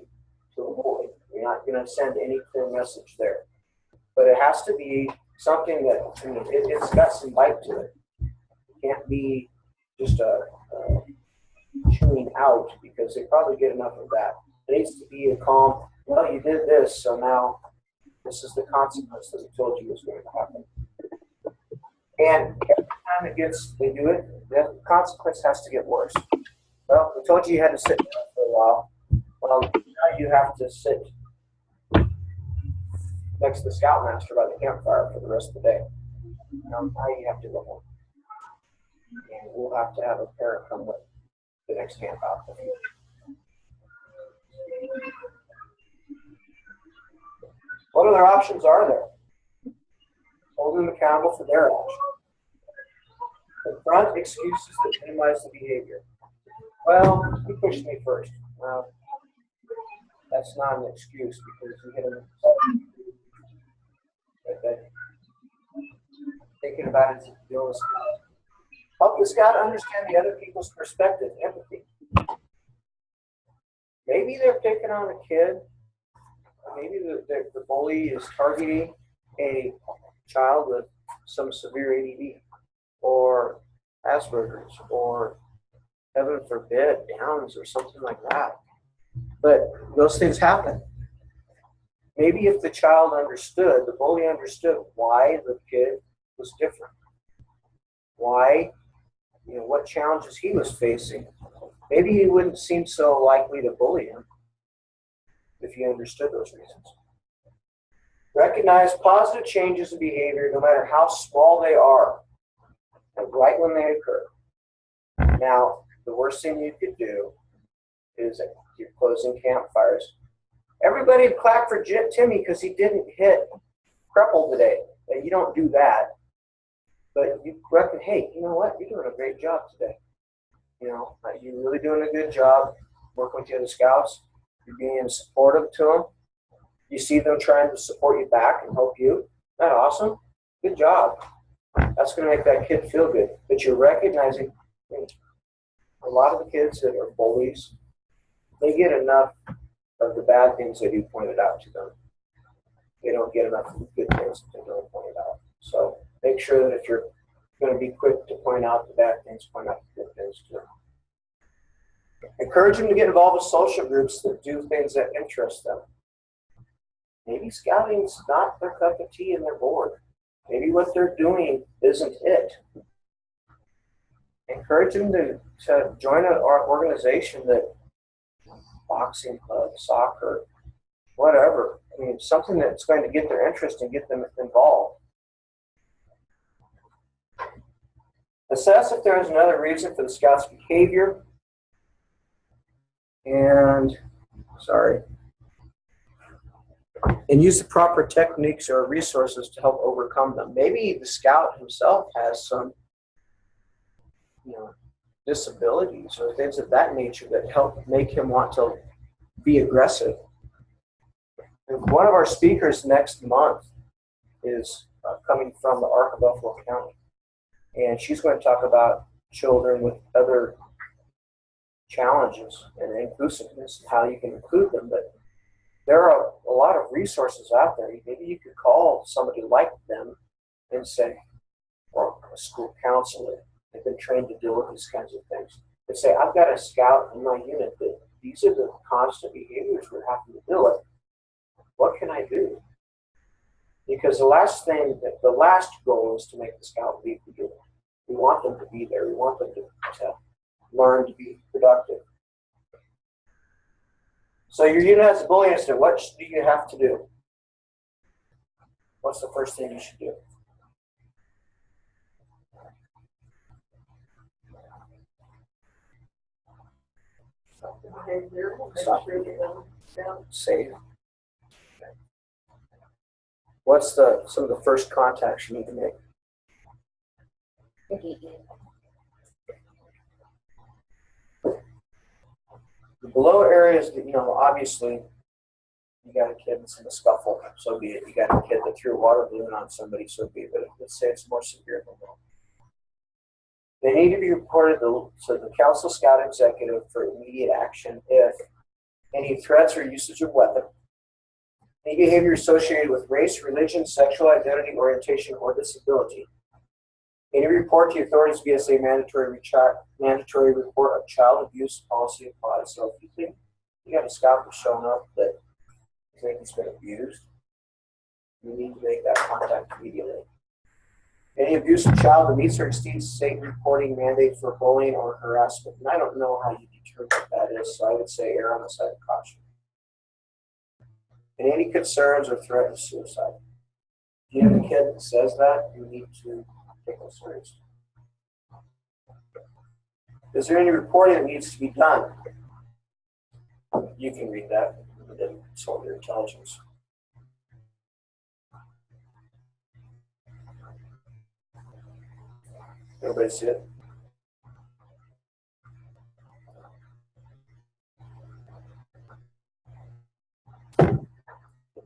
to a bully. You're not going to send any clear message there. But it has to be something that, I mean, it's got some bite to it. It can't be just a chewing out, because they probably get enough of that. It needs to be a calm, well, you did this, so now this is the consequence that we told you was going to happen. And every time they do it, the consequence has to get worse. Well, we told you you had to sit down for a while. Well, now you have to sit next to the scoutmaster by the campfire for the rest of the day. Now you have to go home. And we'll have to have a parent come with the next camp out. What other options are there? Hold them accountable for their actions. Confront excuses that minimize the behavior. Well, he pushed me first. Well, that's not an excuse because you hit him. Okay. Thinking about it as a deal with scout. Help the scout understand the other people's perspective, empathy. Maybe they're picking on a kid. Maybe the bully is targeting a child with some severe ADD or Asperger's or, heaven forbid, Downs or something like that. But those things happen. Maybe if the child understood, the bully understood why the kid was different, why, what challenges he was facing, maybe he wouldn't seem so likely to bully him if he understood those reasons. Recognize positive changes in behavior, no matter how small they are, right when they occur. Now, the worst thing you could do is at your closing campfires. Everybody clap for Timmy because he didn't hit Crepple today. And you don't do that. But you reckon, hey, you know what? You're doing a great job today. You're really doing a good job working with the other scouts. You're being supportive to them. You see them trying to support you back and help you. Isn't that awesome? Good job. That's going to make that kid feel good. But you're recognizing a lot of the kids that are bullies, they get enough of the bad things that you pointed out to them. They don't get enough of the good things that they don't point out. So make sure that if you're going to be quick to point out the bad things, point out the good things too. Encourage them to get involved with social groups that do things that interest them. Maybe scouting's not their cup of tea and they're bored. Maybe what they're doing isn't it. Encourage them to join an organization that boxing club, soccer, whatever. I mean, something that's going to get their interest and get them involved. Assess if there is another reason for the scout's behavior. And use the proper techniques or resources to help overcome them. Maybe the scout himself has some, disabilities or things of that nature that help make him want to be aggressive. And one of our speakers next month is coming from the Arc of Buffalo County, and she's going to talk about children with other challenges and inclusiveness and how you can include them. But there are a lot of resources out there. Maybe you could call somebody like them and say, or a school counselor, they've been trained to deal with these kinds of things. They say, I've got a scout in my unit that these are the constant behaviors we're having to deal with. What can I do? Because the last goal is to make the scout leave the unit. We want them to be there. We want them to learn to be productive. So your unit has a bullying incident. What do you have to do? What's the first thing you should do? Behavior, make Stop. sure you don't down. Save. Okay. What's some of the first contacts you need to make? The below areas that, obviously, you got a kid that's in a scuffle, so be it. You got a kid that threw a water balloon on somebody, so be it. But let's say it's more severe than that. They need to be reported to the Council Scout Executive for immediate action if any threats or usage of weapon, any behavior associated with race, religion, sexual identity, orientation, or disability. Any report to the authorities BSA mandatory report of child abuse policy applies. So if you think you got a scout that's showing up that you think he's been abused, you need to make that contact immediately. Any abuse of child that meets or exceeds state reporting mandate for bullying or harassment. And I don't know how you determine what that is, so I would say err on the side of caution. And any concerns or threat of suicide. If you have a kid that says that, you need to take them seriously. Is there any reporting that needs to be done? You can read that within soldier intelligence. Everybody see it?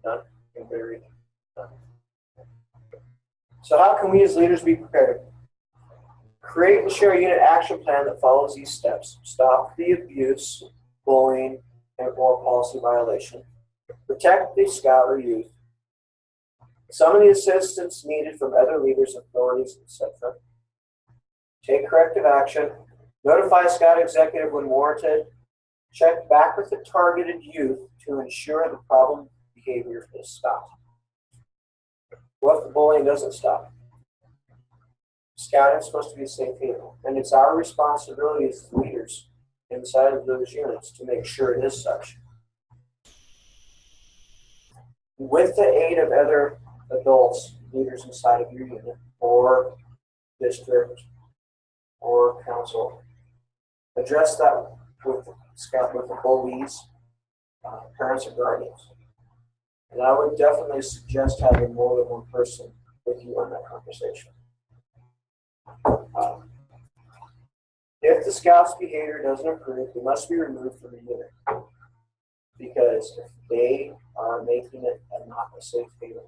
Done? Everybody read it? Done. So how can we as leaders be prepared? Create and share a unit action plan that follows these steps. Stop the abuse, bullying, and or policy violation. Protect the scout or youth. Summon the assistance needed from other leaders, authorities, etc. Take corrective action. Notify a scout executive when warranted. Check back with the targeted youth to ensure the problem behavior is stopped. What if the bullying doesn't stop? Scouting is supposed to be a safe haven, and it's our responsibility as leaders inside of those units to make sure it is such. With the aid of other adults, leaders inside of your unit, or district, or council, address that with the bullies, parents, or guardians. And I would definitely suggest having more than one person with you on that conversation. If the scout's behavior doesn't improve, they must be removed from the unit. Because if they are making it not a safe haven,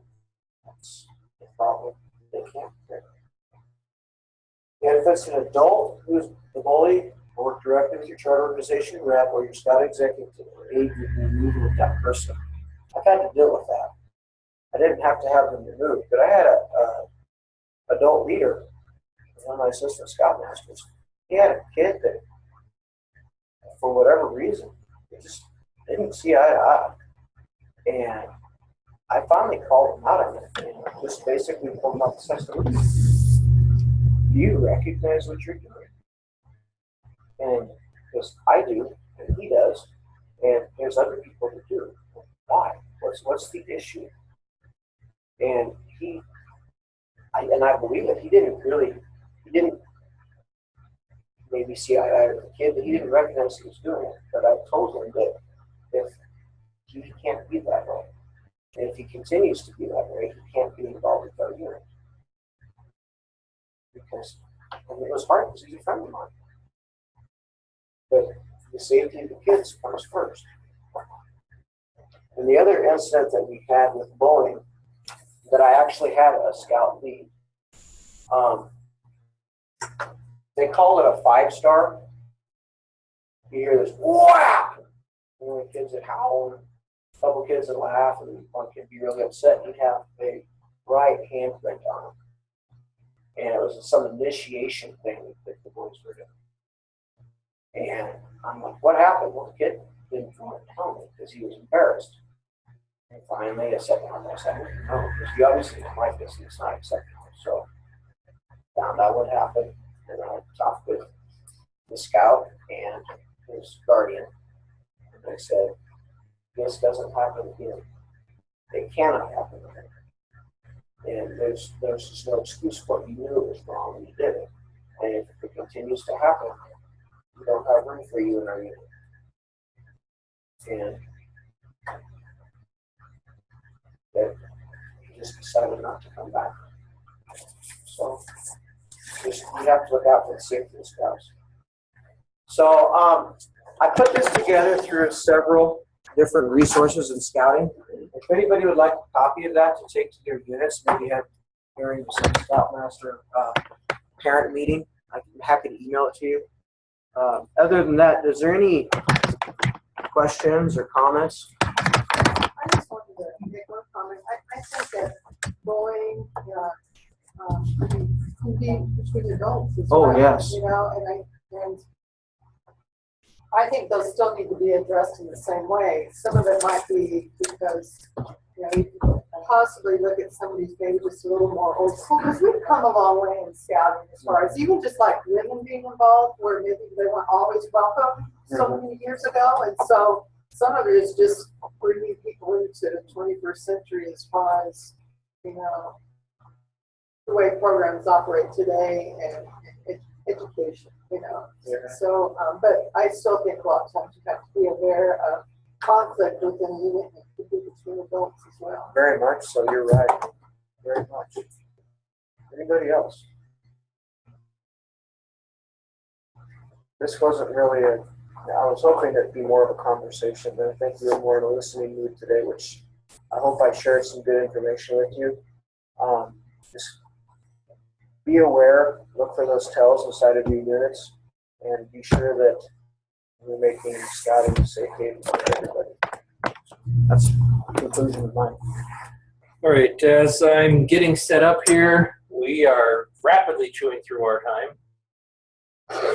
that's the problem. They can't fix. And if it's an adult who's the bully, work directly with your charter organization rep or your scout executive to aid you in removal of that person. I've had to deal with that. I didn't have to have them removed, but I had a adult leader, one of my assistant scoutmasters. He had a kid that, for whatever reason, they just didn't see eye to eye. And I finally called him out on it and just basically pulled him out the system. Do you recognize what you're doing? And because I do, and he does, and there's other people that do. Why? What's the issue? And I believe that he didn't maybe see eye to eye with the kid, but he didn't recognize he was doing it. But I told him that if he can't be that way, and if he continues to be that way, he can't be involved with our unit. Because it was hard because he's a friend of mine. But the safety of the kids comes first. And the other incident that we had with bullying, that I actually had a scout lead, they call it a 5-star. you hear this whap, and the kids would howl, and a couple kids would laugh, and one kid would be really upset, and he'd have a right handprint on him. And it was some initiation thing that the boys were doing. And I'm like, what happened? Well, the kid didn't want to tell me because he was embarrassed. And finally, I said, no, because you obviously don't like this, and it's not acceptable. So found out what happened, and I talked with the scout and his guardian, and I said, this doesn't happen again. It cannot happen again. And there's just no excuse for it. You knew it was wrong and you did it. And if it continues to happen, we don't have room for you in our unit. And that he just decided not to come back. So just, we have to look out for the safety of the scouts. So I put this together through several different resources in scouting. If anybody would like a copy of that to take to their units, maybe have during the Scoutmaster parent meeting, I'm happy to email it to you. Other than that, is there any questions or comments? I just wanted to make one comment. I think that bullying can be between adults as well. Oh, yes. You know, and I think those still need to be addressed in the same way. Some of it might be because, you know, you can possibly look at somebody's maybe just a little more old school, because we've come a long way in scouting as far as even just like women being involved, where maybe they weren't always welcome so many years ago. And so some of it is just bringing people into the 21st century as far as, you know, the way programs operate today and education, you know. Yeah. So, but I still think a lot of times you have to be aware of conflict within a unit and between adults as well. Very much so, you're right. Very much. Anybody else? This wasn't really I was hoping it'd be more of a conversation, but I think we were more in a listening mood today, which I hope I shared some good information with you. Just be aware, look for those tells inside of your units, and be sure that we're making scouting a safe haven for everybody. That's the conclusion of mine. All right, as I'm getting set up here, we are rapidly chewing through our time.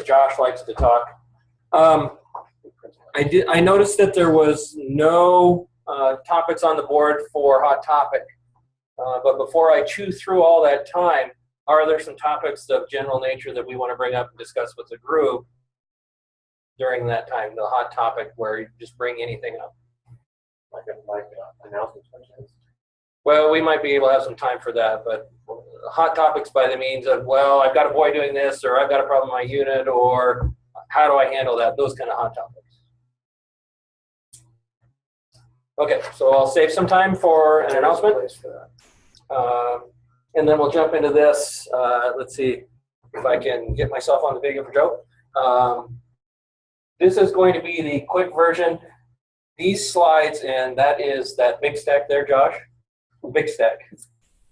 Josh likes to talk. I noticed that there was no topics on the board for Hot Topic, but before I chew through all that time, are there some topics of general nature that we want to bring up and discuss with the group during that time, the hot topic where you just bring anything up? Like announcements. Well, we might be able to have some time for that, but hot topics by the means of, well, I've got a boy doing this, or I've got a problem in my unit, or how do I handle that? Those kind of hot topics. Okay, so I'll save some time for an announcement. And then we'll jump into this. Let's see if I can get myself on the video for Joe. This is going to be the quick version. These slides, and that is that big stack there, Josh. Big stack.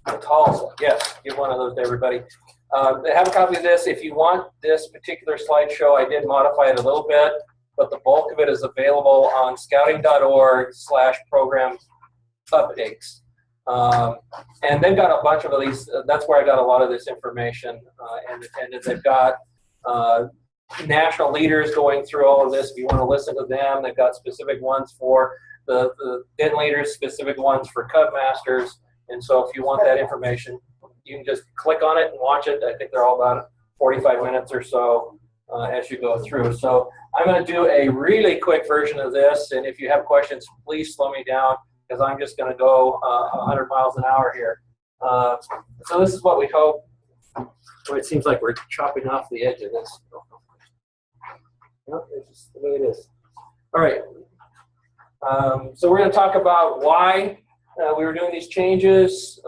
The tall slide. Yes, give one of those to everybody. Have a copy of this. If you want this particular slideshow, I did modify it a little bit, but the bulk of it is available on scouting.org/program updates. And they've got a bunch of these. That's where I got a lot of this information and attendance. They've got national leaders going through all of this. If you want to listen to them, they've got specific ones for the den leaders, specific ones for Cub Masters. And so if you want that information, you can just click on it and watch it. I think they're all about 45 minutes or so as you go through. So I'm going to do a really quick version of this. And if you have questions, please slow me down, because I'm just going to go 100 miles an hour here. So this is what we hope. Well, it seems like we're chopping off the edge of this. No, it's just the way it is. All right. So we're going to talk about why we were doing these changes,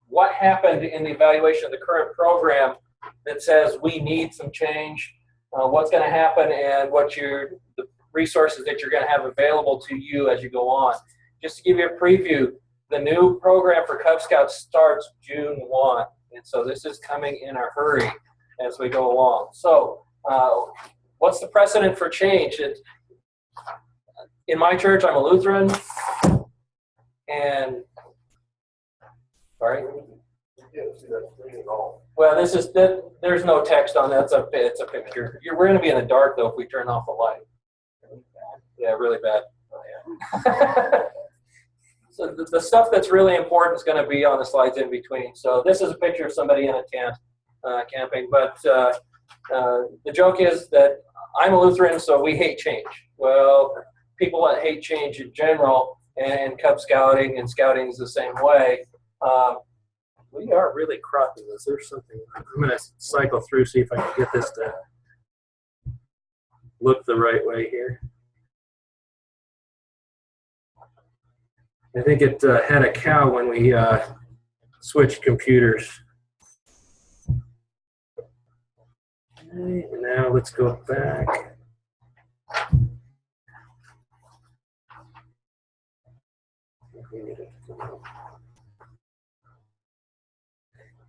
what happened in the evaluation of the current program that says we need some change, what's going to happen, and what the resources that you're going to have available to you as you go on. Just to give you a preview, the new program for Cub Scouts starts June 1, and so this is coming in a hurry as we go along. So what's the precedent for change? In my church, I'm a Lutheran, and sorry. Well, this is that. There's no text on that. It's a picture. We're going to be in the dark though if we turn off the light. Yeah, really bad. Oh, yeah. So the stuff that's really important is going to be on the slides in between. So this is a picture of somebody in a tent camping. But the joke is that I'm a Lutheran, so we hate change. Well, people that hate change in general, and Cub Scouting and Scouting is the same way. We are really cropping this. There's something. I'm going to cycle through, see if I can get this to look the right way here. I think it had a cow when we switched computers. Okay, now let's go back.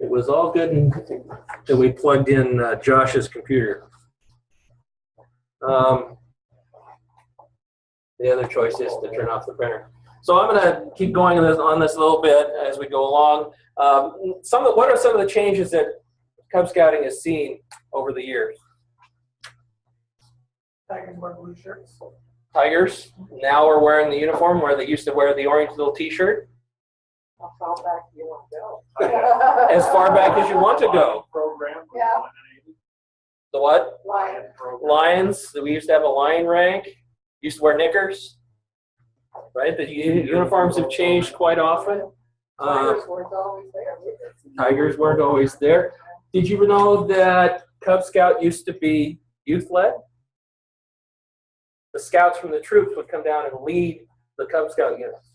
It was all good until we plugged in Josh's computer. The other choice is to turn off the printer. So I'm going to keep going on this a little bit as we go along. What are some of the changes that Cub Scouting has seen over the years? Tigers wear blue shirts. Tigers now are wearing the uniform where they used to wear the orange little T-shirt. How far back do you want to go? As far back as you want to go. Yeah. The what? Lion. Lions. We used to have a lion rank. Used to wear knickers. Right? The uniforms have changed quite often. Tigers weren't always there. Tigers weren't always there. Did you know that Cub Scout used to be youth-led? The scouts from the troops would come down and lead the Cub Scout units.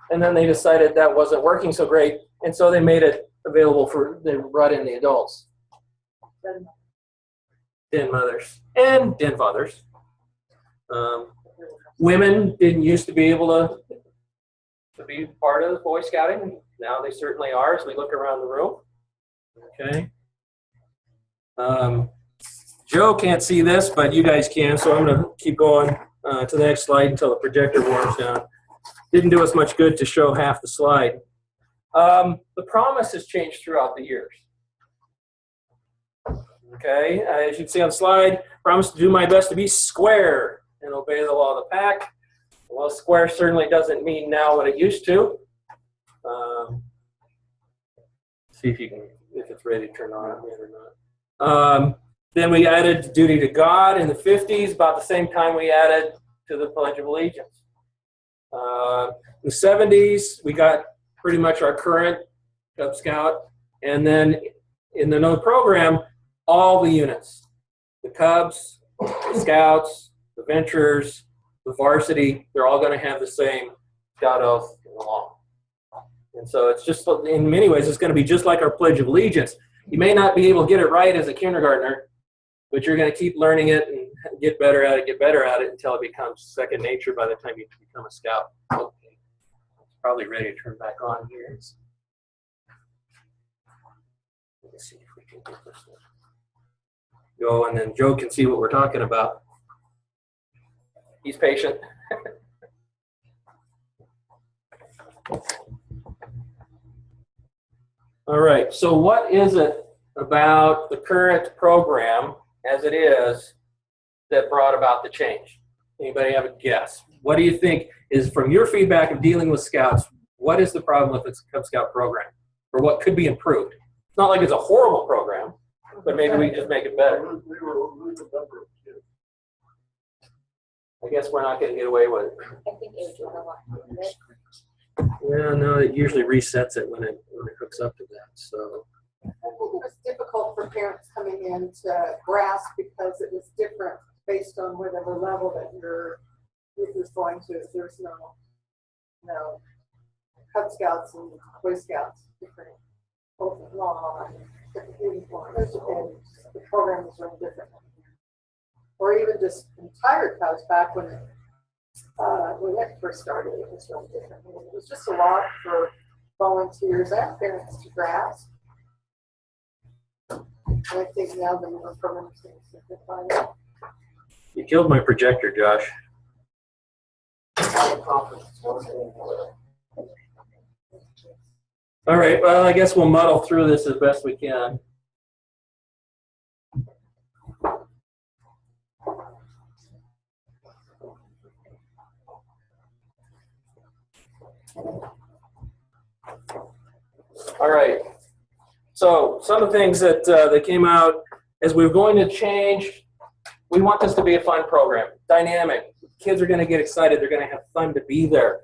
And then they decided that wasn't working so great, and so they made it available they brought in the adults. Den mothers and den fathers. Women didn't used to be able to be part of the Boy Scouting. Now they certainly are as we look around the room. Okay. Joe can't see this, but you guys can, so I'm going to keep going to the next slide until the projector warms down. Didn't do us much good to show half the slide. The promise has changed throughout the years. Okay, as you can see on the slide, promise to do my best to be square and obey the law of the pack. Well, square certainly doesn't mean now what it used to. See if it's ready to turn on yet or not. Then we added duty to God in the 50s, about the same time we added to the Pledge of Allegiance. In the 70s, we got pretty much our current Cub Scout. And then in the new program, all the units, the Cubs, the Scouts, the Ventures, the Varsity, they're all going to have the same Scout oath in the law. And so it's just, in many ways, it's going to be just like our Pledge of Allegiance. You may not be able to get it right as a kindergartner, but you're going to keep learning it and get better at it until it becomes second nature by the time you become a Scout. Okay. It's probably ready to turn back on here. Let's see if we can get this one. Go, and then Joe can see what we're talking about. He's patient. All right, so what is it about the current program as it is that brought about the change? Anybody have a guess? What do you think is, from your feedback of dealing with Scouts, what is the problem with this Cub Scout program? Or what could be improved? It's not like it's a horrible program, but maybe we can just make it better. I guess we're not going to get away with it. I think age is a lot. Yeah, no, it usually resets it when it hooks up to that. So I think it was difficult for parents coming in to grasp because it was different based on whatever level that your youth was going to. There's no Cub Scouts and Boy Scouts, different law, different uniforms. The program was run differently. Or even just entire Cubs back when it first started, it was run differently. It was just a lot for volunteers and parents to grasp. And I think now the newer program is going to simplify that. You killed my projector, Josh. All right, well, I guess we'll muddle through this as best we can. All right. So some of the things that that came out as we were going to change, we want this to be a fun program, dynamic. Kids are going to get excited. They're going to have fun to be there.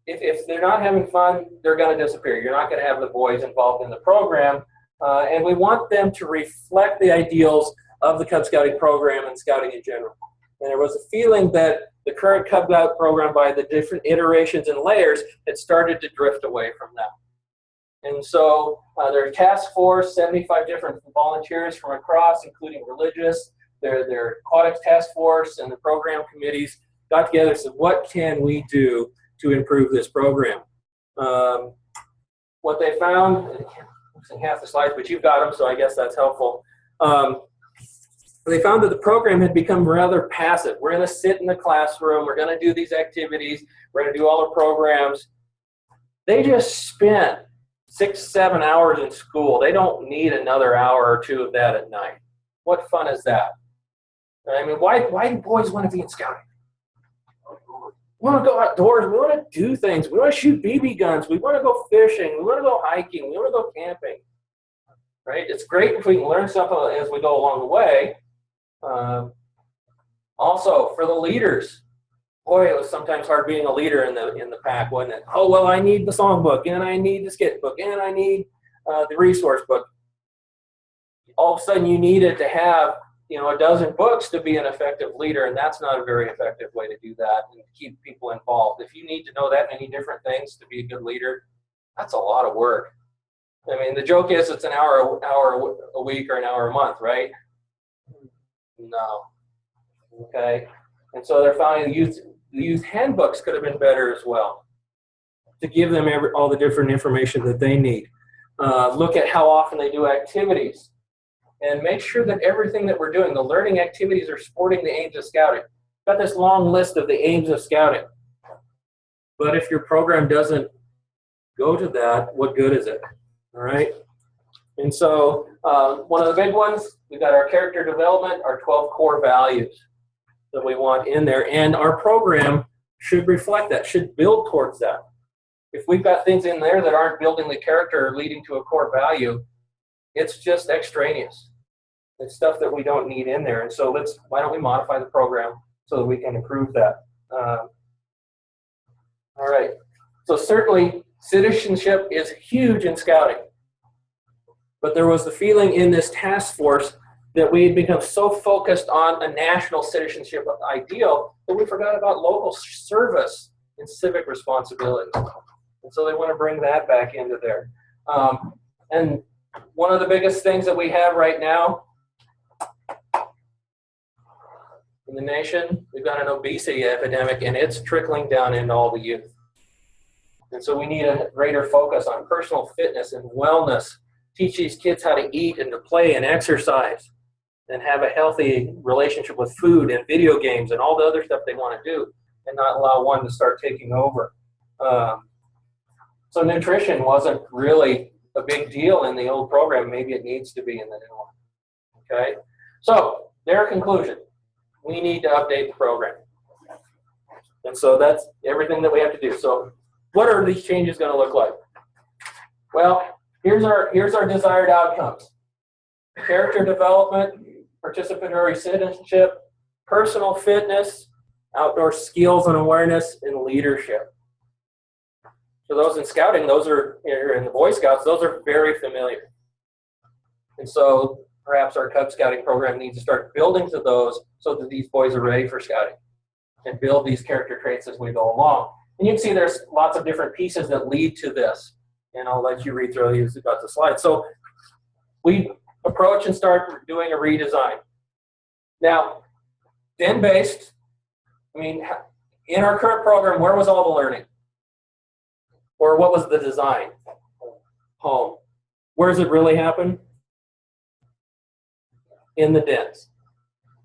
If they're not having fun, they're going to disappear. You're not going to have the boys involved in the program. And we want them to reflect the ideals of the Cub Scouting program and scouting in general. And there was a feeling that the current Cub Scout program, by the different iterations and layers, had started to drift away from that. And so their task force, 75 different volunteers from across, including religious, their aquatics task force and the program committees got together and said, what can we do to improve this program? What they found, in half the slides, but you've got them, so I guess that's helpful. They found that the program had become rather passive. We're going to sit in the classroom. We're going to do these activities. We're going to do all the programs. They just spent 6-7 hours in school. They don't need another hour or two of that at night. What fun is that? I mean, why do boys want to be in scouting? We want to go outdoors. We want to do things. We want to shoot BB guns. We want to go fishing. We want to go hiking. We want to go camping. Right? It's great if we can learn something as we go along the way. Also, for the leaders, boy, it was sometimes hard being a leader in the pack, wasn't it? Oh, well, I need the songbook, and I need the sketchbook, and I need the resource book. All of a sudden, you needed to have, a dozen books to be an effective leader, and that's not a very effective way to do that and keep people involved. If you need to know that many different things to be a good leader, that's a lot of work. I mean, the joke is it's an hour a week or an hour a month, right? No. Okay. And so they're finding the youth handbooks could have been better as well to give them all the different information that they need. Look at how often they do activities and make sure that everything that we're doing, the learning activities, are supporting the aims of scouting. Got this long list of the aims of scouting. But if your program doesn't go to that, what good is it? All right. And so one of the big ones, we've got our character development, our 12 core values that we want in there. And our program should reflect that, should build towards that. If we've got things in there that aren't building the character or leading to a core value, it's just extraneous. It's stuff that we don't need in there. And so why don't we modify the program so that we can improve that? All right. So certainly citizenship is huge in scouting. But there was the feeling in this task force that we had become so focused on a national citizenship ideal that we forgot about local service and civic responsibility. And so they want to bring that back into there. And one of the biggest things that we have right now in the nation, we've got an obesity epidemic, and it's trickling down into all the youth. And so we need a greater focus on personal fitness and wellness. Teach these kids how to eat and to play and exercise and have a healthy relationship with food and video games and all the other stuff they want to do, and not allow one to start taking over. So nutrition wasn't really a big deal in the old program. Maybe it needs to be in the new one. Okay? So their conclusion, we need to update the program. And so that's everything that we have to do. So what are these changes going to look like? Well, here's our desired outcomes. Character development, participatory citizenship, personal fitness, outdoor skills and awareness, and leadership. For those in scouting, those are, in the Boy Scouts, those are very familiar. And so perhaps our Cub Scouting program needs to start building to those so that these boys are ready for scouting and build these character traits as we go along. And you can see there's lots of different pieces that lead to this. And I'll let you read through these about the slides. So we approach and start doing a redesign. Now, den-based, I mean, in our current program, where was all the learning? Or what was the design? Home. Where does it really happen? In the dens.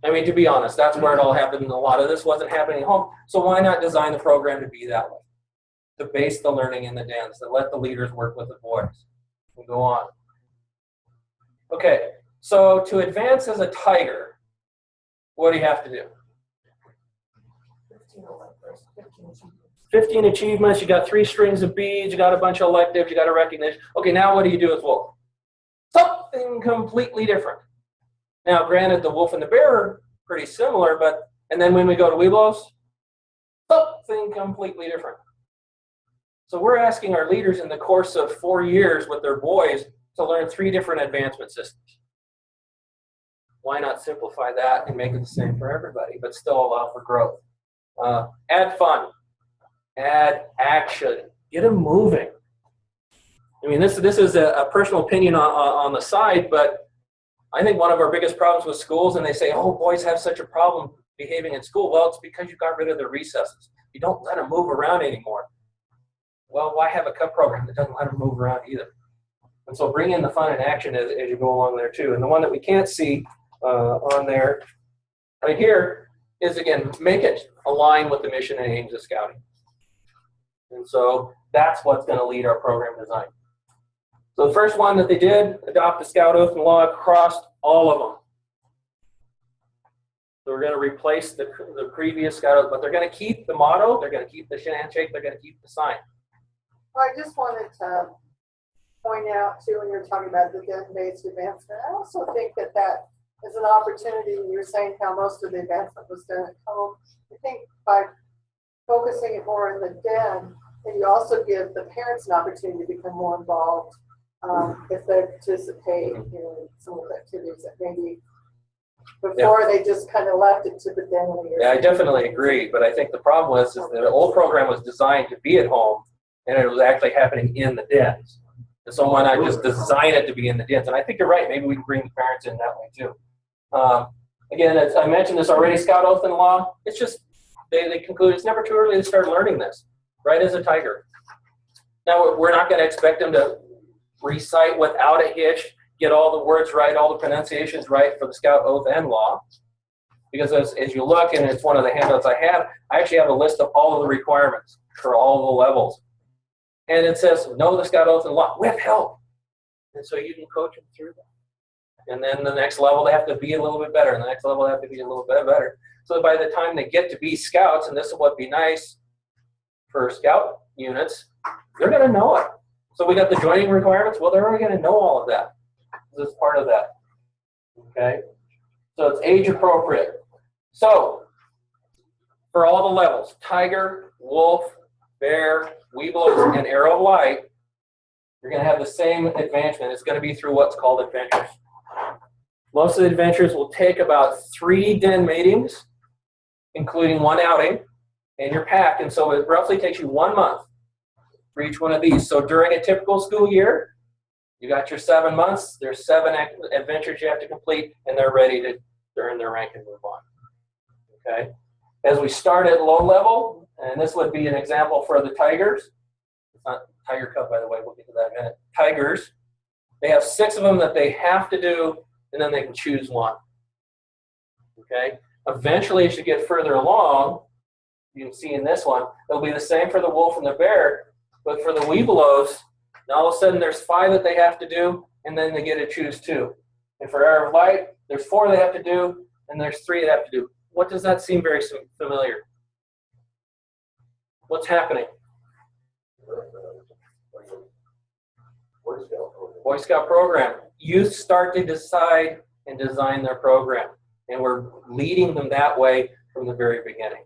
I mean, to be honest, that's where it all happened, and a lot of this wasn't happening at home. So why not design the program to be that way? To base the learning in the dens, to let the leaders work with the boys. We'll go on. Okay, so to advance as a tiger, what do you have to do? 15 achievements, you got 3 strings of beads, you got a bunch of electives, you got a recognition. Okay, now what do you do as wolf? Something completely different. Now, granted, the wolf and the bear are pretty similar, but, and then when we go to Webelos, something completely different. So we're asking our leaders in the course of 4 years with their boys to learn 3 different advancement systems. Why not simplify that and make it the same for everybody, but still allow for growth? Add fun, add action, get them moving. I mean, this is a personal opinion on the side, but I think one of our biggest problems with schools, and they say, oh, boys have such a problem behaving in school. Well, it's because you got rid of the recesses. You don't let them move around anymore. Well, why have a cup program that doesn't let them move around either? And so bring in the fun and action as you go along there too. And the one that we can't see on there right here is, again, make it align with the mission and aims of scouting. And so that's what's going to lead our program design. So the first one that they did, adopt the Scout Oath and Law across all of them. So we're going to replace the previous Scout Oath, but they're going to keep the motto, they're going to keep the handshake, they're going to keep the sign. Well, I just wanted to point out too, when you're talking about the den-based advancement, I also think that that is an opportunity. You were saying how most of the advancement was done at home. I think by focusing it more in the den, and you also give the parents an opportunity to become more involved if they participate in some of the activities that maybe before they just kind of left it to the den leaders. Yeah, I definitely agree, but I think the problem was is that the old program was designed to be at home, and it was actually happening in the dens. And so why not just design it to be in the dens? And I think you're right. Maybe we can bring the parents in that way too. Again, as I mentioned this already, Scout Oath and Law, it's just, they conclude it's never too early to start learning this, right as a tiger. Now, we're not going to expect them to recite without a hitch, get all the words right, all the pronunciations right for the Scout Oath and Law. Because as you look, and it's one of the handouts I have, I actually have a list of all of the requirements for all the levels. And it says, know the Scout Oath and Law with help. And so you can coach them through that. And then the next level, they have to be a little bit better. And the next level, they have to be a little bit better. So by the time they get to be scouts, and this is what'd be nice for scout units, they're going to know it. So we got the joining requirements. Well, they're already going to know all of that. This is part of that. Okay? So it's age appropriate. So for all the levels, tiger, wolf, bear, Webelos, and Arrow of Light, you're going to have the same advancement. It's going to be through what's called adventures. Most of the adventures will take about 3 den meetings, including 1 outing, and your pack. And so it roughly takes you 1 month for each one of these. So during a typical school year, you got your 7 months. There's 7 adventures you have to complete, and they're ready to earn their rank and move on. Okay? As we start at low level, and this would be an example for the tigers. It's not Tiger Cup, by the way. We'll get to that in a minute. Tigers. They have 6 of them that they have to do, and then they can choose one. Okay? Eventually, as you get further along, you can see in this one, it'll be the same for the wolf and the bear, but for the Webelos, now all of a sudden there's 5 that they have to do, and then they get to choose 2. And for Arrow of Light, there's 4 they have to do, and there's 3 they have to do. What does that seem very familiar? What's happening? Boy Scout program. Youth start to decide and design their program, and we're leading them that way from the very beginning.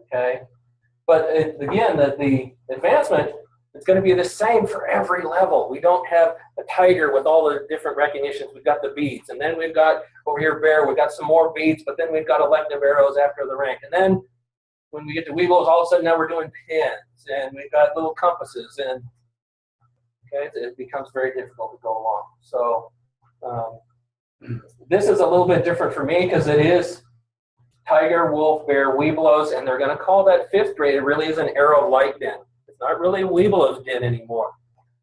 Okay? But again, the advancement, it's going to be the same for every level. We don't have a tiger with all the different recognitions. We've got the beads, and then we've got over here bear. We've got some more beads, but then we've got elective arrows after the rank. And then when we get to Webelos, all of a sudden now we're doing pins, and we've got little compasses, and okay, it becomes very difficult to go along. So this is a little bit different for me because it is tiger, wolf, bear, Webelos, and they're going to call that 5th grade. It really is an Arrow of Light den. It's not really a Webelos den anymore.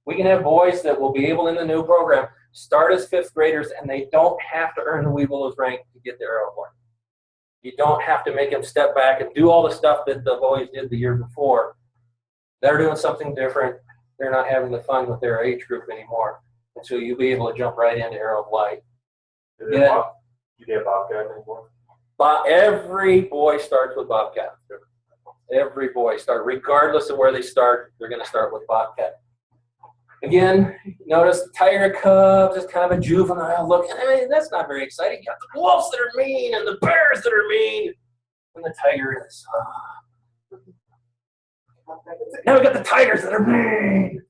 We can have boys that will be able in the new program start as 5th graders, and they don't have to earn the Weebillows rank to get the Aero Boy. You don't have to make them step back and do all the stuff that the boys did the year before. They're doing something different. They're not having the fun with their age group anymore. And so you'll be able to jump right into Aero Light. Do you get Bobcat anymore? Every boy starts with Bobcat. Every boy starts, regardless of where they start, they're going to start with Bobcat. Again, notice the Tiger Cubs is kind of a juvenile look. I mean, that's not very exciting. You got the wolves that are mean and the bears that are mean, and the tiger is. Now we got the tigers that are mean.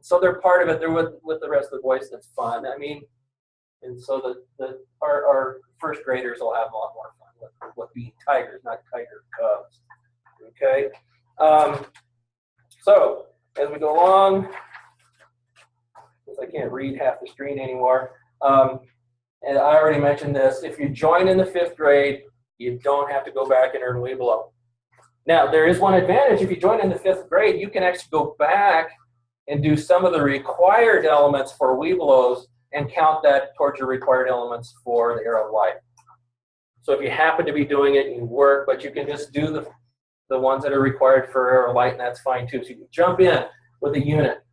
So they're part of it. They're with the rest of the boys. That's fun. I mean, and so our 1st graders will have a lot more fun with being tigers, not Tiger Cubs. Okay. So as we go along, because I can't read half the screen anymore, and I already mentioned this. If you join in the 5th grade, you don't have to go back and earn Weebillow. Now, there is one advantage. If you join in the 5th grade, you can actually go back and do some of the required elements for Weebillows and count that towards your required elements for the Aero Light. So if you happen to be doing it, you work, but you can just do the ones that are required for Aero Light, and that's fine too. So you can jump in with a unit.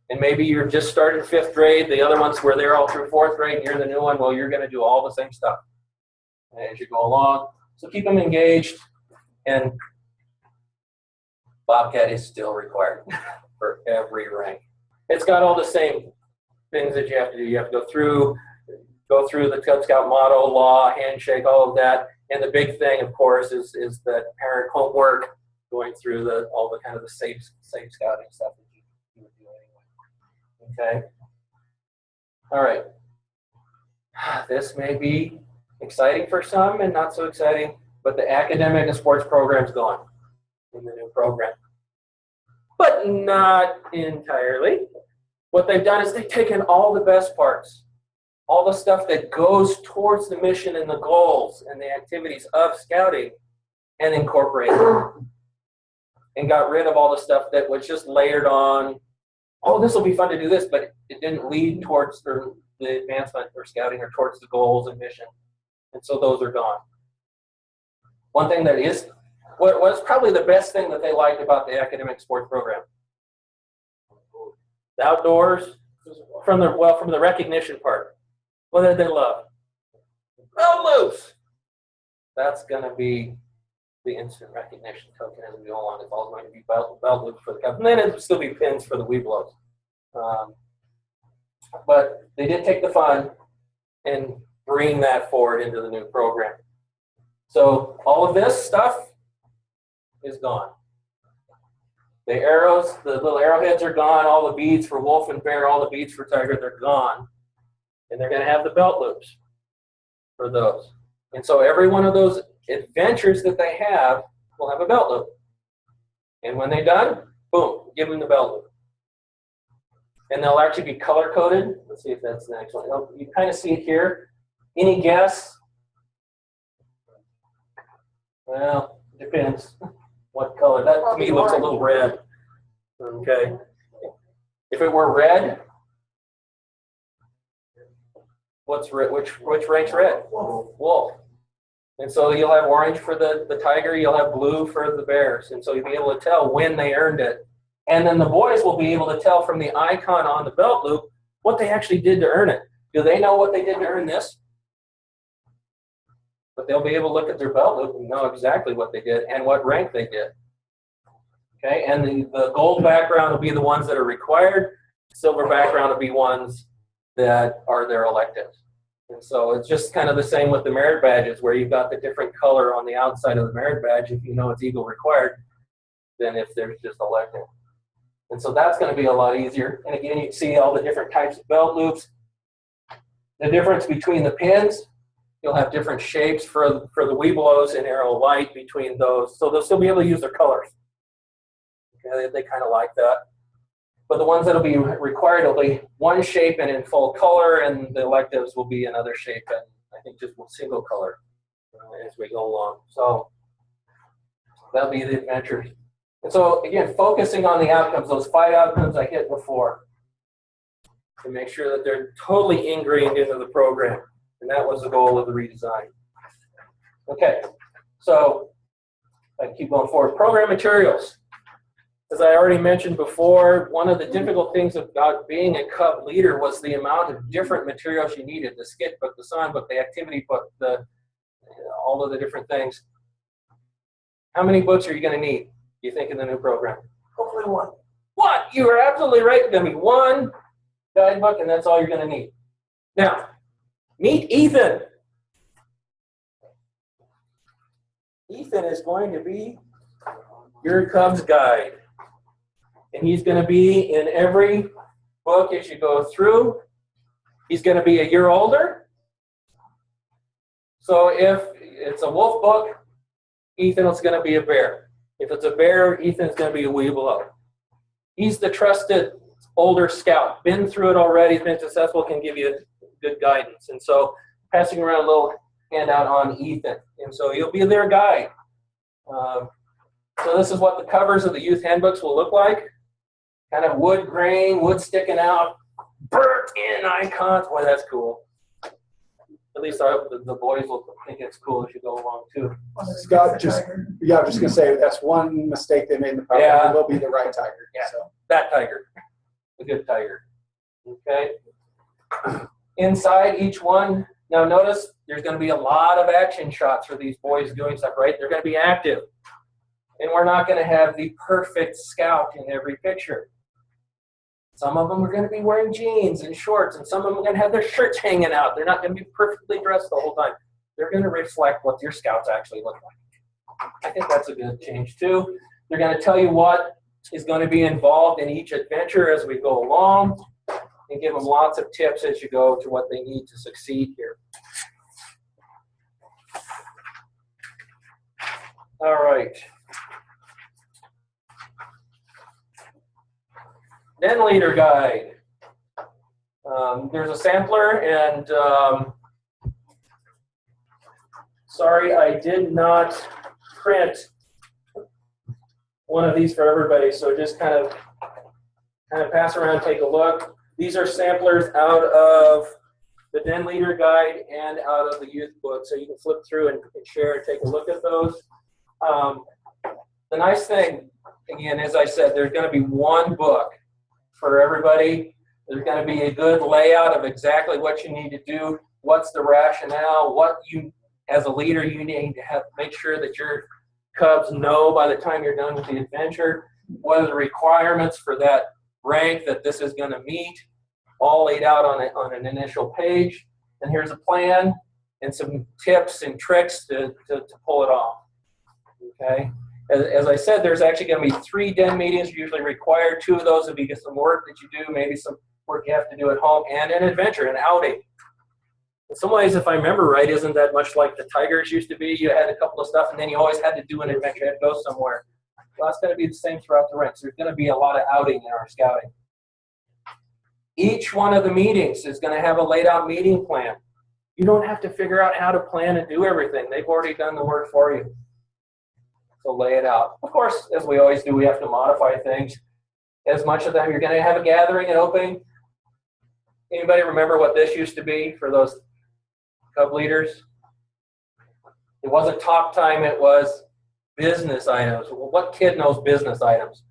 And maybe you're just starting 5th grade, the other ones were there all through 4th grade, and you're the new one, well, you're going to do all the same stuff as you go along. So keep them engaged, and Bobcat is still required for every rank. It's got all the same things that you have to do. You have to go through the Cub Scout motto, law, handshake, all of that. And the big thing, of course, is that parent homework, going through all the kind of the safe scouting stuff that you would do anyway. Okay. All right. This may be exciting for some and not so exciting, but the academic and sports program's gone in the new program. But not entirely. What they've done is they've taken all the best parts, all the stuff that goes towards the mission and the goals and the activities of scouting, and incorporated it. And got rid of all the stuff that was just layered on, oh, this will be fun to do this, but it didn't lead towards the advancement or scouting or towards the goals and mission. And so those are gone. One thing that is, what was probably the best thing that they liked about the academic sports program, the outdoors, from the recognition part. What did they love? Belt loops. That's going to be the instant recognition token as we go along. It's all going to be belt loops for the Cubs. And then it will still be pins for the Weebillows. But they did take the fun and bring that forward into the new program. So all of this stuff is gone. The arrows, the little arrowheads are gone. All the beads for wolf and bear, all the beads for tiger, they're gone. And they're going to have the belt loops for those. And so every one of those adventures that they have will have a belt loop. And when they're done, boom, give them the belt loop. And they'll actually be color-coded. Let's see if that's the next one. You kind of see it here. Any guess? Well, it depends what color. That to me looks a little red. Okay. If it were red, what's red? Which rank's red? Wolf. And so you'll have orange for the tiger, you'll have blue for the bears. And so you'll be able to tell when they earned it. And then the boys will be able to tell from the icon on the belt loop what they actually did to earn it. Do they know what they did to earn this? But they'll be able to look at their belt loop and know exactly what they did and what rank they did. Okay, and the gold background will be the ones that are required. Silver background will be ones that are their electives. And so it's just kind of the same with the merit badges, where you've got the different color on the outside of the merit badge if you know it's Eagle required than if there's just elective. And so that's going to be a lot easier. And again, you can see all the different types of belt loops. The difference between the pins, you'll have different shapes for the Weebillows and Aero Light between those. So they'll still be able to use their colors. Okay, they kind of like that. But the ones that will be required will be one shape and in full color, and the electives will be another shape and I think just single color as we go along. So that'll be the adventures. And so again, focusing on the outcomes, those 5 outcomes I hit before. to make sure that they're totally ingrained into the program. And that was the goal of the redesign. Okay, so I keep going forward. Program materials. As I already mentioned before, one of the difficult things about being a Cub leader was the amount of different materials you needed. The skit book, the songbook, the activity book, all of the different things. How many books are you going to need, do you think, in the new program? Hopefully one. What? You are absolutely right. There's going to be one guidebook, and that's all you're going to need. Now, meet Ethan. Ethan is going to be your Cubs guide. And he's going to be in every book as you go through. He's going to be a year older. So if it's a wolf book, Ethan is going to be a bear. If it's a bear, Ethan's going to be a weeble. He's the trusted older scout. Been through it already, been successful, can give you good guidance. And so passing around a little handout on Ethan. And so he'll be their guide. So this is what the covers of the youth handbooks will look like. Kind of wood grain, wood sticking out, burnt-in icons. Boy, that's cool. At least I hope the boys will think it's cool as you go along, too. Scott, I'm just gonna say that's one mistake they made in the program. Yeah. It will be the right tiger. Yeah, So. that tiger, the good tiger. Okay. Inside each one, now notice there's going to be a lot of action shots for these boys doing stuff, right? They're going to be active. And we're not going to have the perfect scout in every picture. Some of them are going to be wearing jeans and shorts, and some of them are going to have their shirts hanging out. They're not going to be perfectly dressed the whole time. They're going to reflect what your scouts actually look like. I think that's a good change, too. They're going to tell you what is going to be involved in each adventure as we go along, and give them lots of tips as you go to what they need to succeed here. All right. Den Leader Guide. There's a sampler, and sorry, I did not print one of these for everybody, so just kind of pass around, take a look. These are samplers out of the Den Leader Guide and out of the youth book, so you can flip through and share and take a look at those. The nice thing, again, as I said, there's going to be one book for everybody. There's going to be a good layout of exactly what you need to do, what's the rationale, what you, as a leader, you need to have make sure that your Cubs know by the time you're done with the adventure, what are the requirements for that rank that this is going to meet, all laid out on an initial page. And here's a plan and some tips and tricks to pull it off. Okay. As I said, there's actually going to be 3 den meetings usually required. 2 of those will be some work that you do, maybe some work you have to do at home, and an adventure, an outing. In some ways, if I remember right, isn't that much like the Tigers used to be? You had a couple of stuff, and then you always had to do an adventure, you had to go somewhere. Well, that's going to be the same throughout the ranks. There's going to be a lot of outing in our scouting. Each one of the meetings is going to have a laid out meeting plan. You don't have to figure out how to plan and do everything. They've already done the work for you. So lay it out. Of course, as we always do, we have to modify things. As much of them, you're going to have a gathering and opening. Anybody remember what this used to be for those Cub leaders? It wasn't talk time, it was business items. Well, what kid knows business items?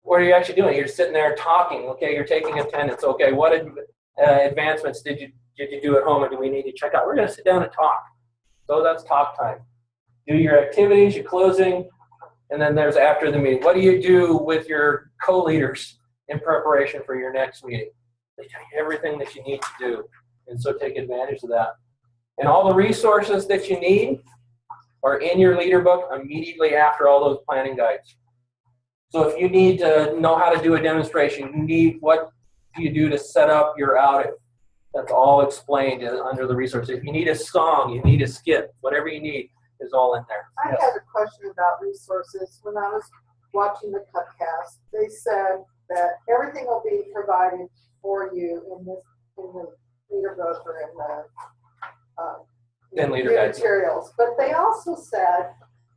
What are you actually doing? You're sitting there talking. Okay, you're taking attendance. Okay, what advancements did you do at home, and do we need to check out? We're going to sit down and talk. So that's talk time. Do your activities, your closing, and then there's after the meeting. What do you do with your co-leaders in preparation for your next meeting? They tell you everything that you need to do, and so take advantage of that. And all the resources that you need are in your leader book immediately after all those planning guides. So if you need to know how to do a demonstration, you need what do you do to set up your outing? That's all explained under the resources. If you need a song, you need a skit, whatever you need is all in there. I Yes. have a question about resources. When I was watching the Cupcast, they said that everything will be provided for you in the leader book or in the In leader new guides. materials. But they also said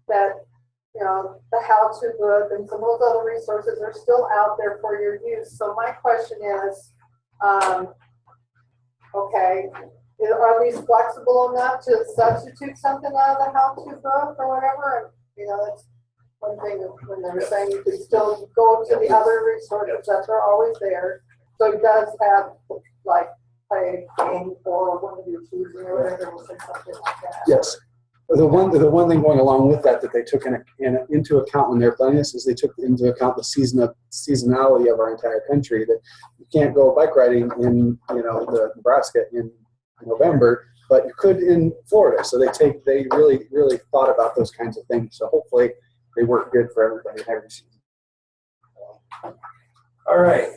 that the how-to book and some of those other resources are still out there for your use. So my question is, Okay, are these flexible enough to substitute something out of the how-to book or whatever? And, you know, that's one thing when they were saying you could still go to the other resources that are always there. So it does have, like, play a game or one of your choosing or whatever, or something like that. Yes. The one thing going along with that they took into account when they're planning this is they took into account the seasonality of our entire country. That you can't go bike riding in the Nebraska in November, but you could in Florida. So they really thought about those kinds of things. So hopefully they work good for everybody every season. All right.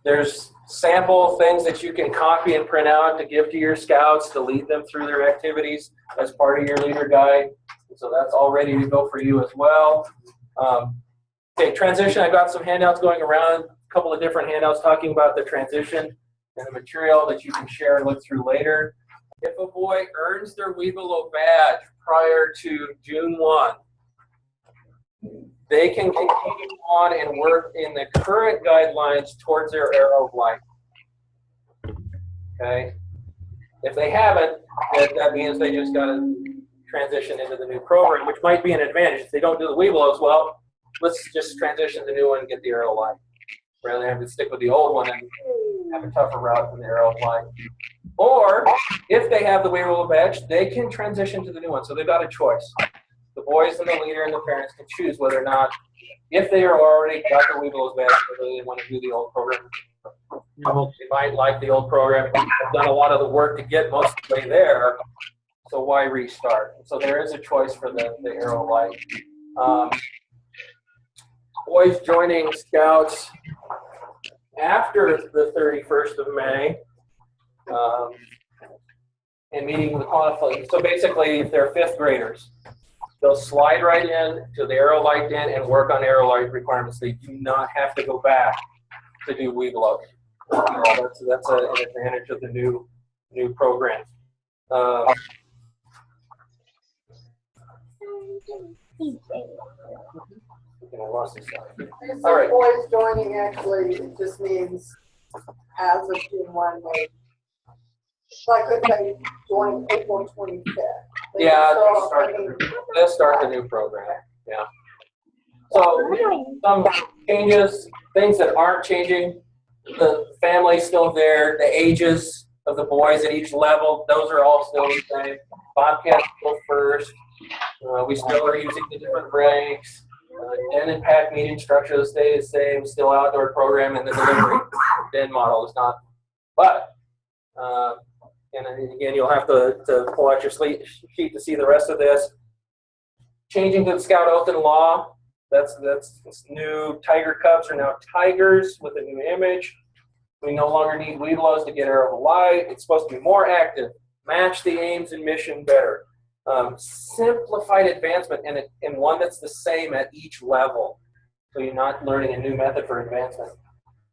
There's sample things that you can copy and print out to give to your scouts to lead them through their activities as part of your leader guide. So that's all ready to go for you as well. Okay, transition. I got some handouts going around, a couple of different handouts talking about the transition and the material that you can share and look through later. If a boy earns their Webelow badge prior to June 1, they can continue on and work in the current guidelines towards their arrow of light. Okay? If they haven't, that means they just got to transition into the new program, which might be an advantage. If they don't do the Webelows, well, let's just transition to the new one and get the arrow light, rather than have to stick with the old one and have a tougher route from the arrow of light. Or, if they have the Webelow badge, they can transition to the new one. So they've got a choice. The boys and the leader and the parents can choose whether or not, if they are already got the Webelows badge, whether they want to do the old program. They might like the old program. They've done a lot of the work to get most of the way there, so why restart? So there is a choice for the arrow light. Boys joining Scouts after the 31st of May and meeting the qualifying. So basically, if they're 5th graders, they'll slide right in to the arrow light den and work on arrow light requirements. They do not have to go back to do Webelow. That's an advantage of the new program. So All right. boys joining actually just means as of June 1, like if they join April 25th. Yeah, they'll start the new program. Yeah. So some changes, things that aren't changing. The family's still there. The ages of the boys at each level, those are all still the same. Bobcats go first. We still are using the different ranks. Den and pack meeting structure stays the same. Still outdoor program, and the delivery den model is not. But and again, you'll have to pull out your sheet to see the rest of this. Changing to the Scout Oath and Law. That's new. Tiger Cubs are now Tigers with a new image. We no longer need Webelows to get arrow of light. It's supposed to be more active. Match the aims and mission better. Simplified advancement and one that's the same at each level. So you're not learning a new method for advancement.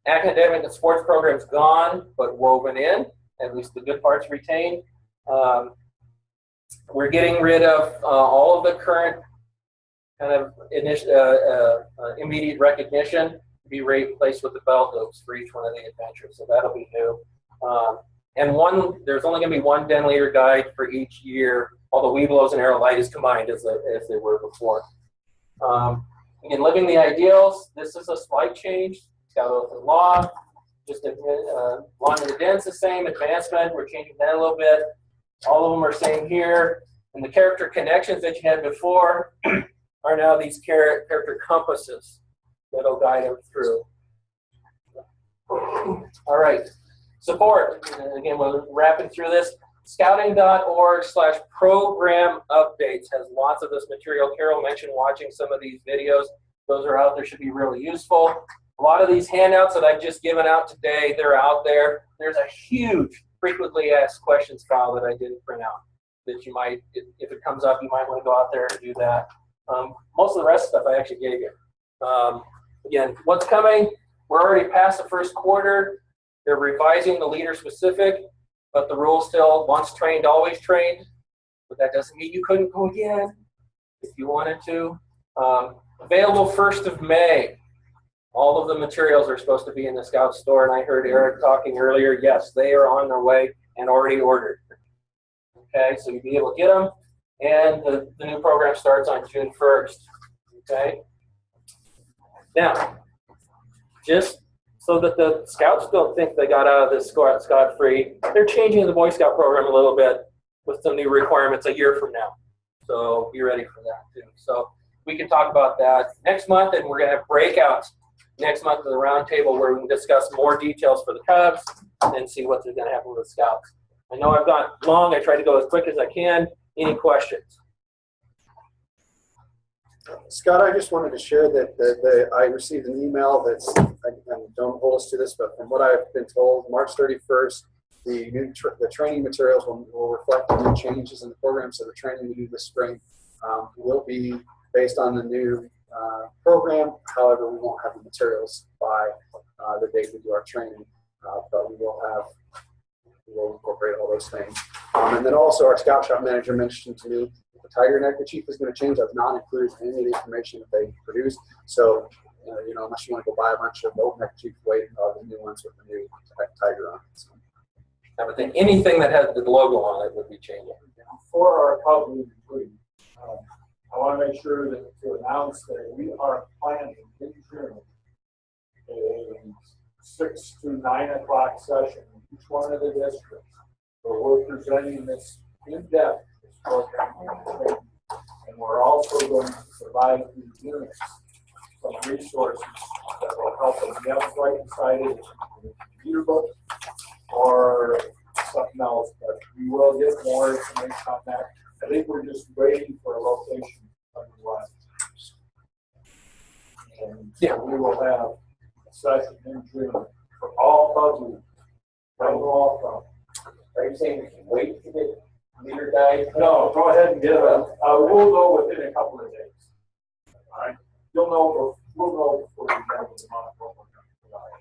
Academic and sports programs gone, but woven in. At least the good parts retained. We're getting rid of all of the current kind of immediate recognition to be replaced with the belt loops for each one of the adventures. So that'll be new. And there's only going to be one den leader guide for each year. All the Webelows and arrow light is combined as they were before. Again, living the ideals. This is a slight change. Scout Oath and Law. Just law in the den's the same. Advancement, we're changing that a little bit. All of them are same here. And the character connections that you had before are now these character compasses that'll guide them through. All right. Support. And again, we're wrapping through this. Scouting.org/program updates has lots of this material. Carol mentioned watching some of these videos. Those are out there, should be really useful. A lot of these handouts that I've just given out today, they're out there. There's a huge frequently asked questions file that I didn't print out that you might, if it comes up, you might want to go out there and do that. Most of the rest of the stuff I actually gave you. Again, what's coming? We're already past the first quarter. They're revising the leader specific, but the rule still, once trained, always trained. But that doesn't mean you couldn't go again if you wanted to. Available 1st of May. All of the materials are supposed to be in the Scout store, and I heard Eric talking earlier. Yes, they are on their way and already ordered. Okay, so you'll be able to get them, and the new program starts on June 1st. Okay. Now, just so that the Scouts don't think they got out of this scot-free, they're changing the Boy Scout program a little bit with some new requirements a year from now. So be ready for that too. So we can talk about that next month, and we're going to have breakouts next month at the Roundtable where we can discuss more details for the Cubs and see what's going to happen with the Scouts. I know I've gone long. I tried to go as quick as I can. Any questions? Scott, I just wanted to share that I received an email that's, and don't hold us to this, but from what I've been told, March 31st, the training materials will reflect the new changes in the program. So the training we do this spring will be based on the new program. However, we won't have the materials by the date we do our training, but we will incorporate all those things. And then also our Scout Shop manager mentioned to me the Tiger Neck, the chief is going to change. I've not included any of the information that they produce. So, unless you want to go buy a bunch of old neck chief, wait the new ones with the new Tiger on it. So. Everything, anything that has the logo on it would be changing. For our public, I want to make sure to announce that we are planning in June a 6 to 9 o'clock session in each one of the districts where we're presenting this in depth, this program, and we're also going to provide the units some resources that will help them get right inside it in the computer book or something else, but we will get more information on that. I think we're just waiting for a location of the line. And so we will have a session in June for all public. Are you saying we can wait to get leader guide? No, go ahead and get it. We'll know within a couple of days. All right. We'll know before we have the month what we're going to provide.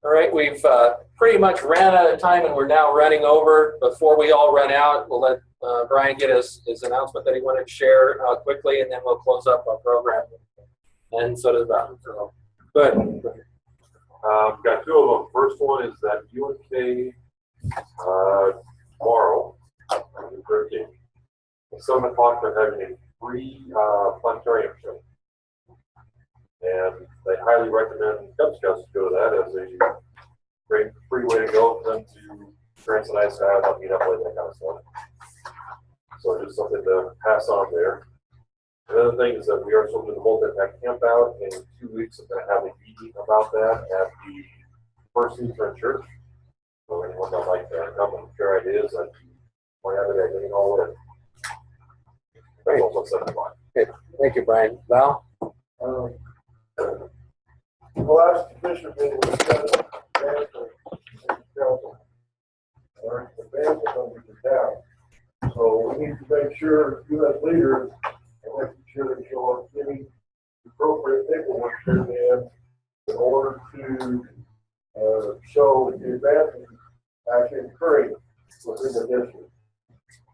All right, we've pretty much ran out of time, and we're now running over. Before we all run out, we'll let Brian get his announcement that he wanted to share quickly, and then we'll close up our program. And so does Brian. So, good. Got two of them. First one is that UNK tomorrow, on the 13th, at 7 o'clock, they're having a free planetarium show. And they highly recommend Cub Scouts to go to that as a great free way to go for them to experience the night sky, not meet up late, that kind of stuff. So just something to pass on there. Another thing is that we are still doing the multi-pack camp out. In 2 weeks, I'm going to have a meeting about that at the First Lutheran Church. So anyone that like to come and share ideas, and we're having that getting all in. Great. Also 7 o'clock. Good. Thank you, Brian. Val? The last commission meeting was set or the band is going to be down. So we need to make sure you as leaders are making sure that you're getting the appropriate paperwork turned in order to show the advancement actually occurring within the district.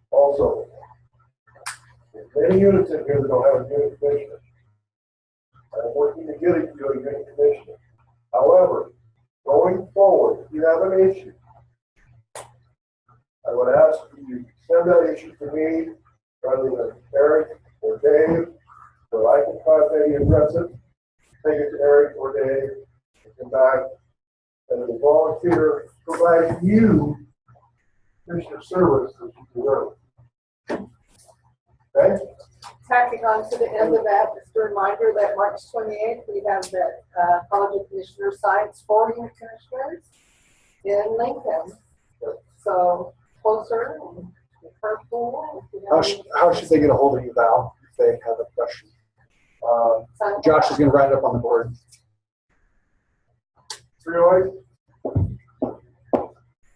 Also, there's many units in here that don't have a unit commissioner. I'm working to get it to a unit commissioner. However, going forward, if you have an issue, I would ask you to send that issue to me, rather than Eric or Dave, so I can contact and address it, take it to Eric or Dave, and come back, and the volunteer provide you commissioner service that you deserve. Okay? Tacking on to the end of that, just a reminder that March 28th, we have that College of Commissioner Science for Unit Commissioners in Lincoln. So closer and purple. How should they get a hold of you, Val, if they have a question? Josh is going to write it up on the board. 308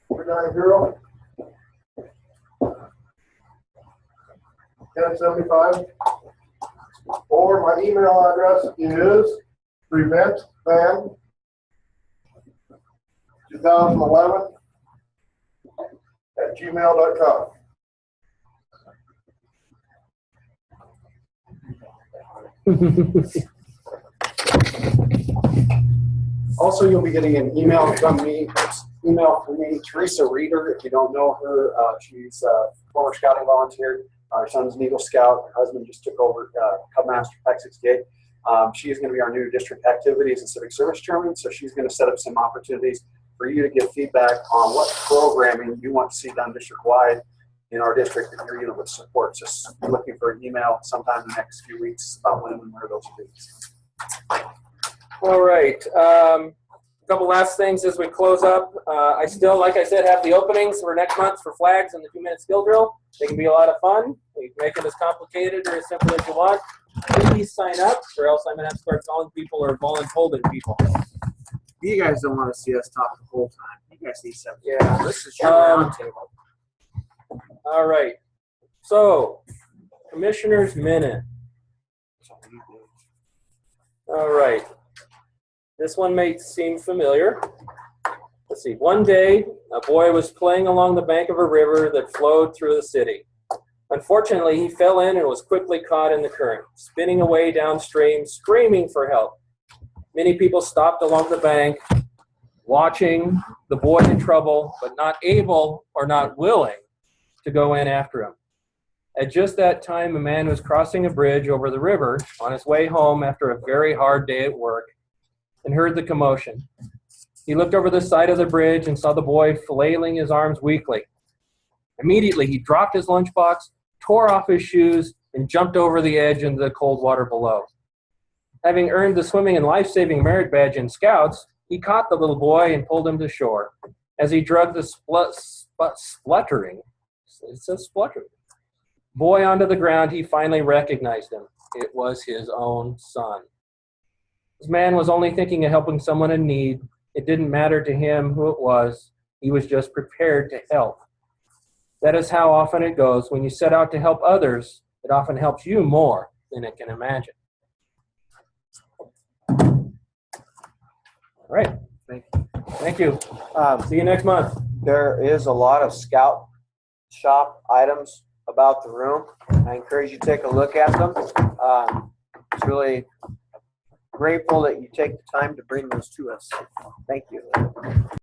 390 1075, or my email address is preventvan 2011 at gmail.com. Also, you'll be getting an email from me, Teresa Reeder. If you don't know her, she's a former scouting volunteer. Our son's an Eagle Scout. Her husband just took over Cub Master Pack 68. She is going to be our new district activities and civic service chairman. So she's going to set up some opportunities for you to give feedback on what programming you want to see done district-wide in our district if you're with support. Just be looking for an email sometime in the next few weeks about when and where those will be. All right. A couple last things as we close up. I still, like I said, have the openings for next month for flags and the 2-minute skill drill. They can be a lot of fun. You can make it as complicated or as simple as you want. Please sign up, or else I'm going to have to start calling people or volunteering people. You guys don't want to see us talk the whole time. You guys need something. Yeah. This is your roundtable. All right. So, Commissioner's Minute. All right. This one may seem familiar. Let's see. One day, a boy was playing along the bank of a river that flowed through the city. Unfortunately, he fell in and was quickly caught in the current, spinning away downstream, screaming for help. Many people stopped along the bank, watching the boy in trouble, but not able or not willing to go in after him. At just that time, a man was crossing a bridge over the river on his way home after a very hard day at work and heard the commotion. He looked over the side of the bridge and saw the boy flailing his arms weakly. Immediately, he dropped his lunchbox, tore off his shoes, and jumped over the edge into the cold water below. Having earned the swimming and life-saving merit badge in Scouts, he caught the little boy and pulled him to shore. As he dragged the spluttering boy onto the ground, he finally recognized him. It was his own son. This man was only thinking of helping someone in need. It didn't matter to him who it was. He was just prepared to help. That is how often it goes. When you set out to help others, it often helps you more than it can imagine. All right. Thank you. See you next month. There is a lot of Scout shop items about the room. I encourage you to take a look at them. It's really grateful that you take the time to bring those to us. Thank you.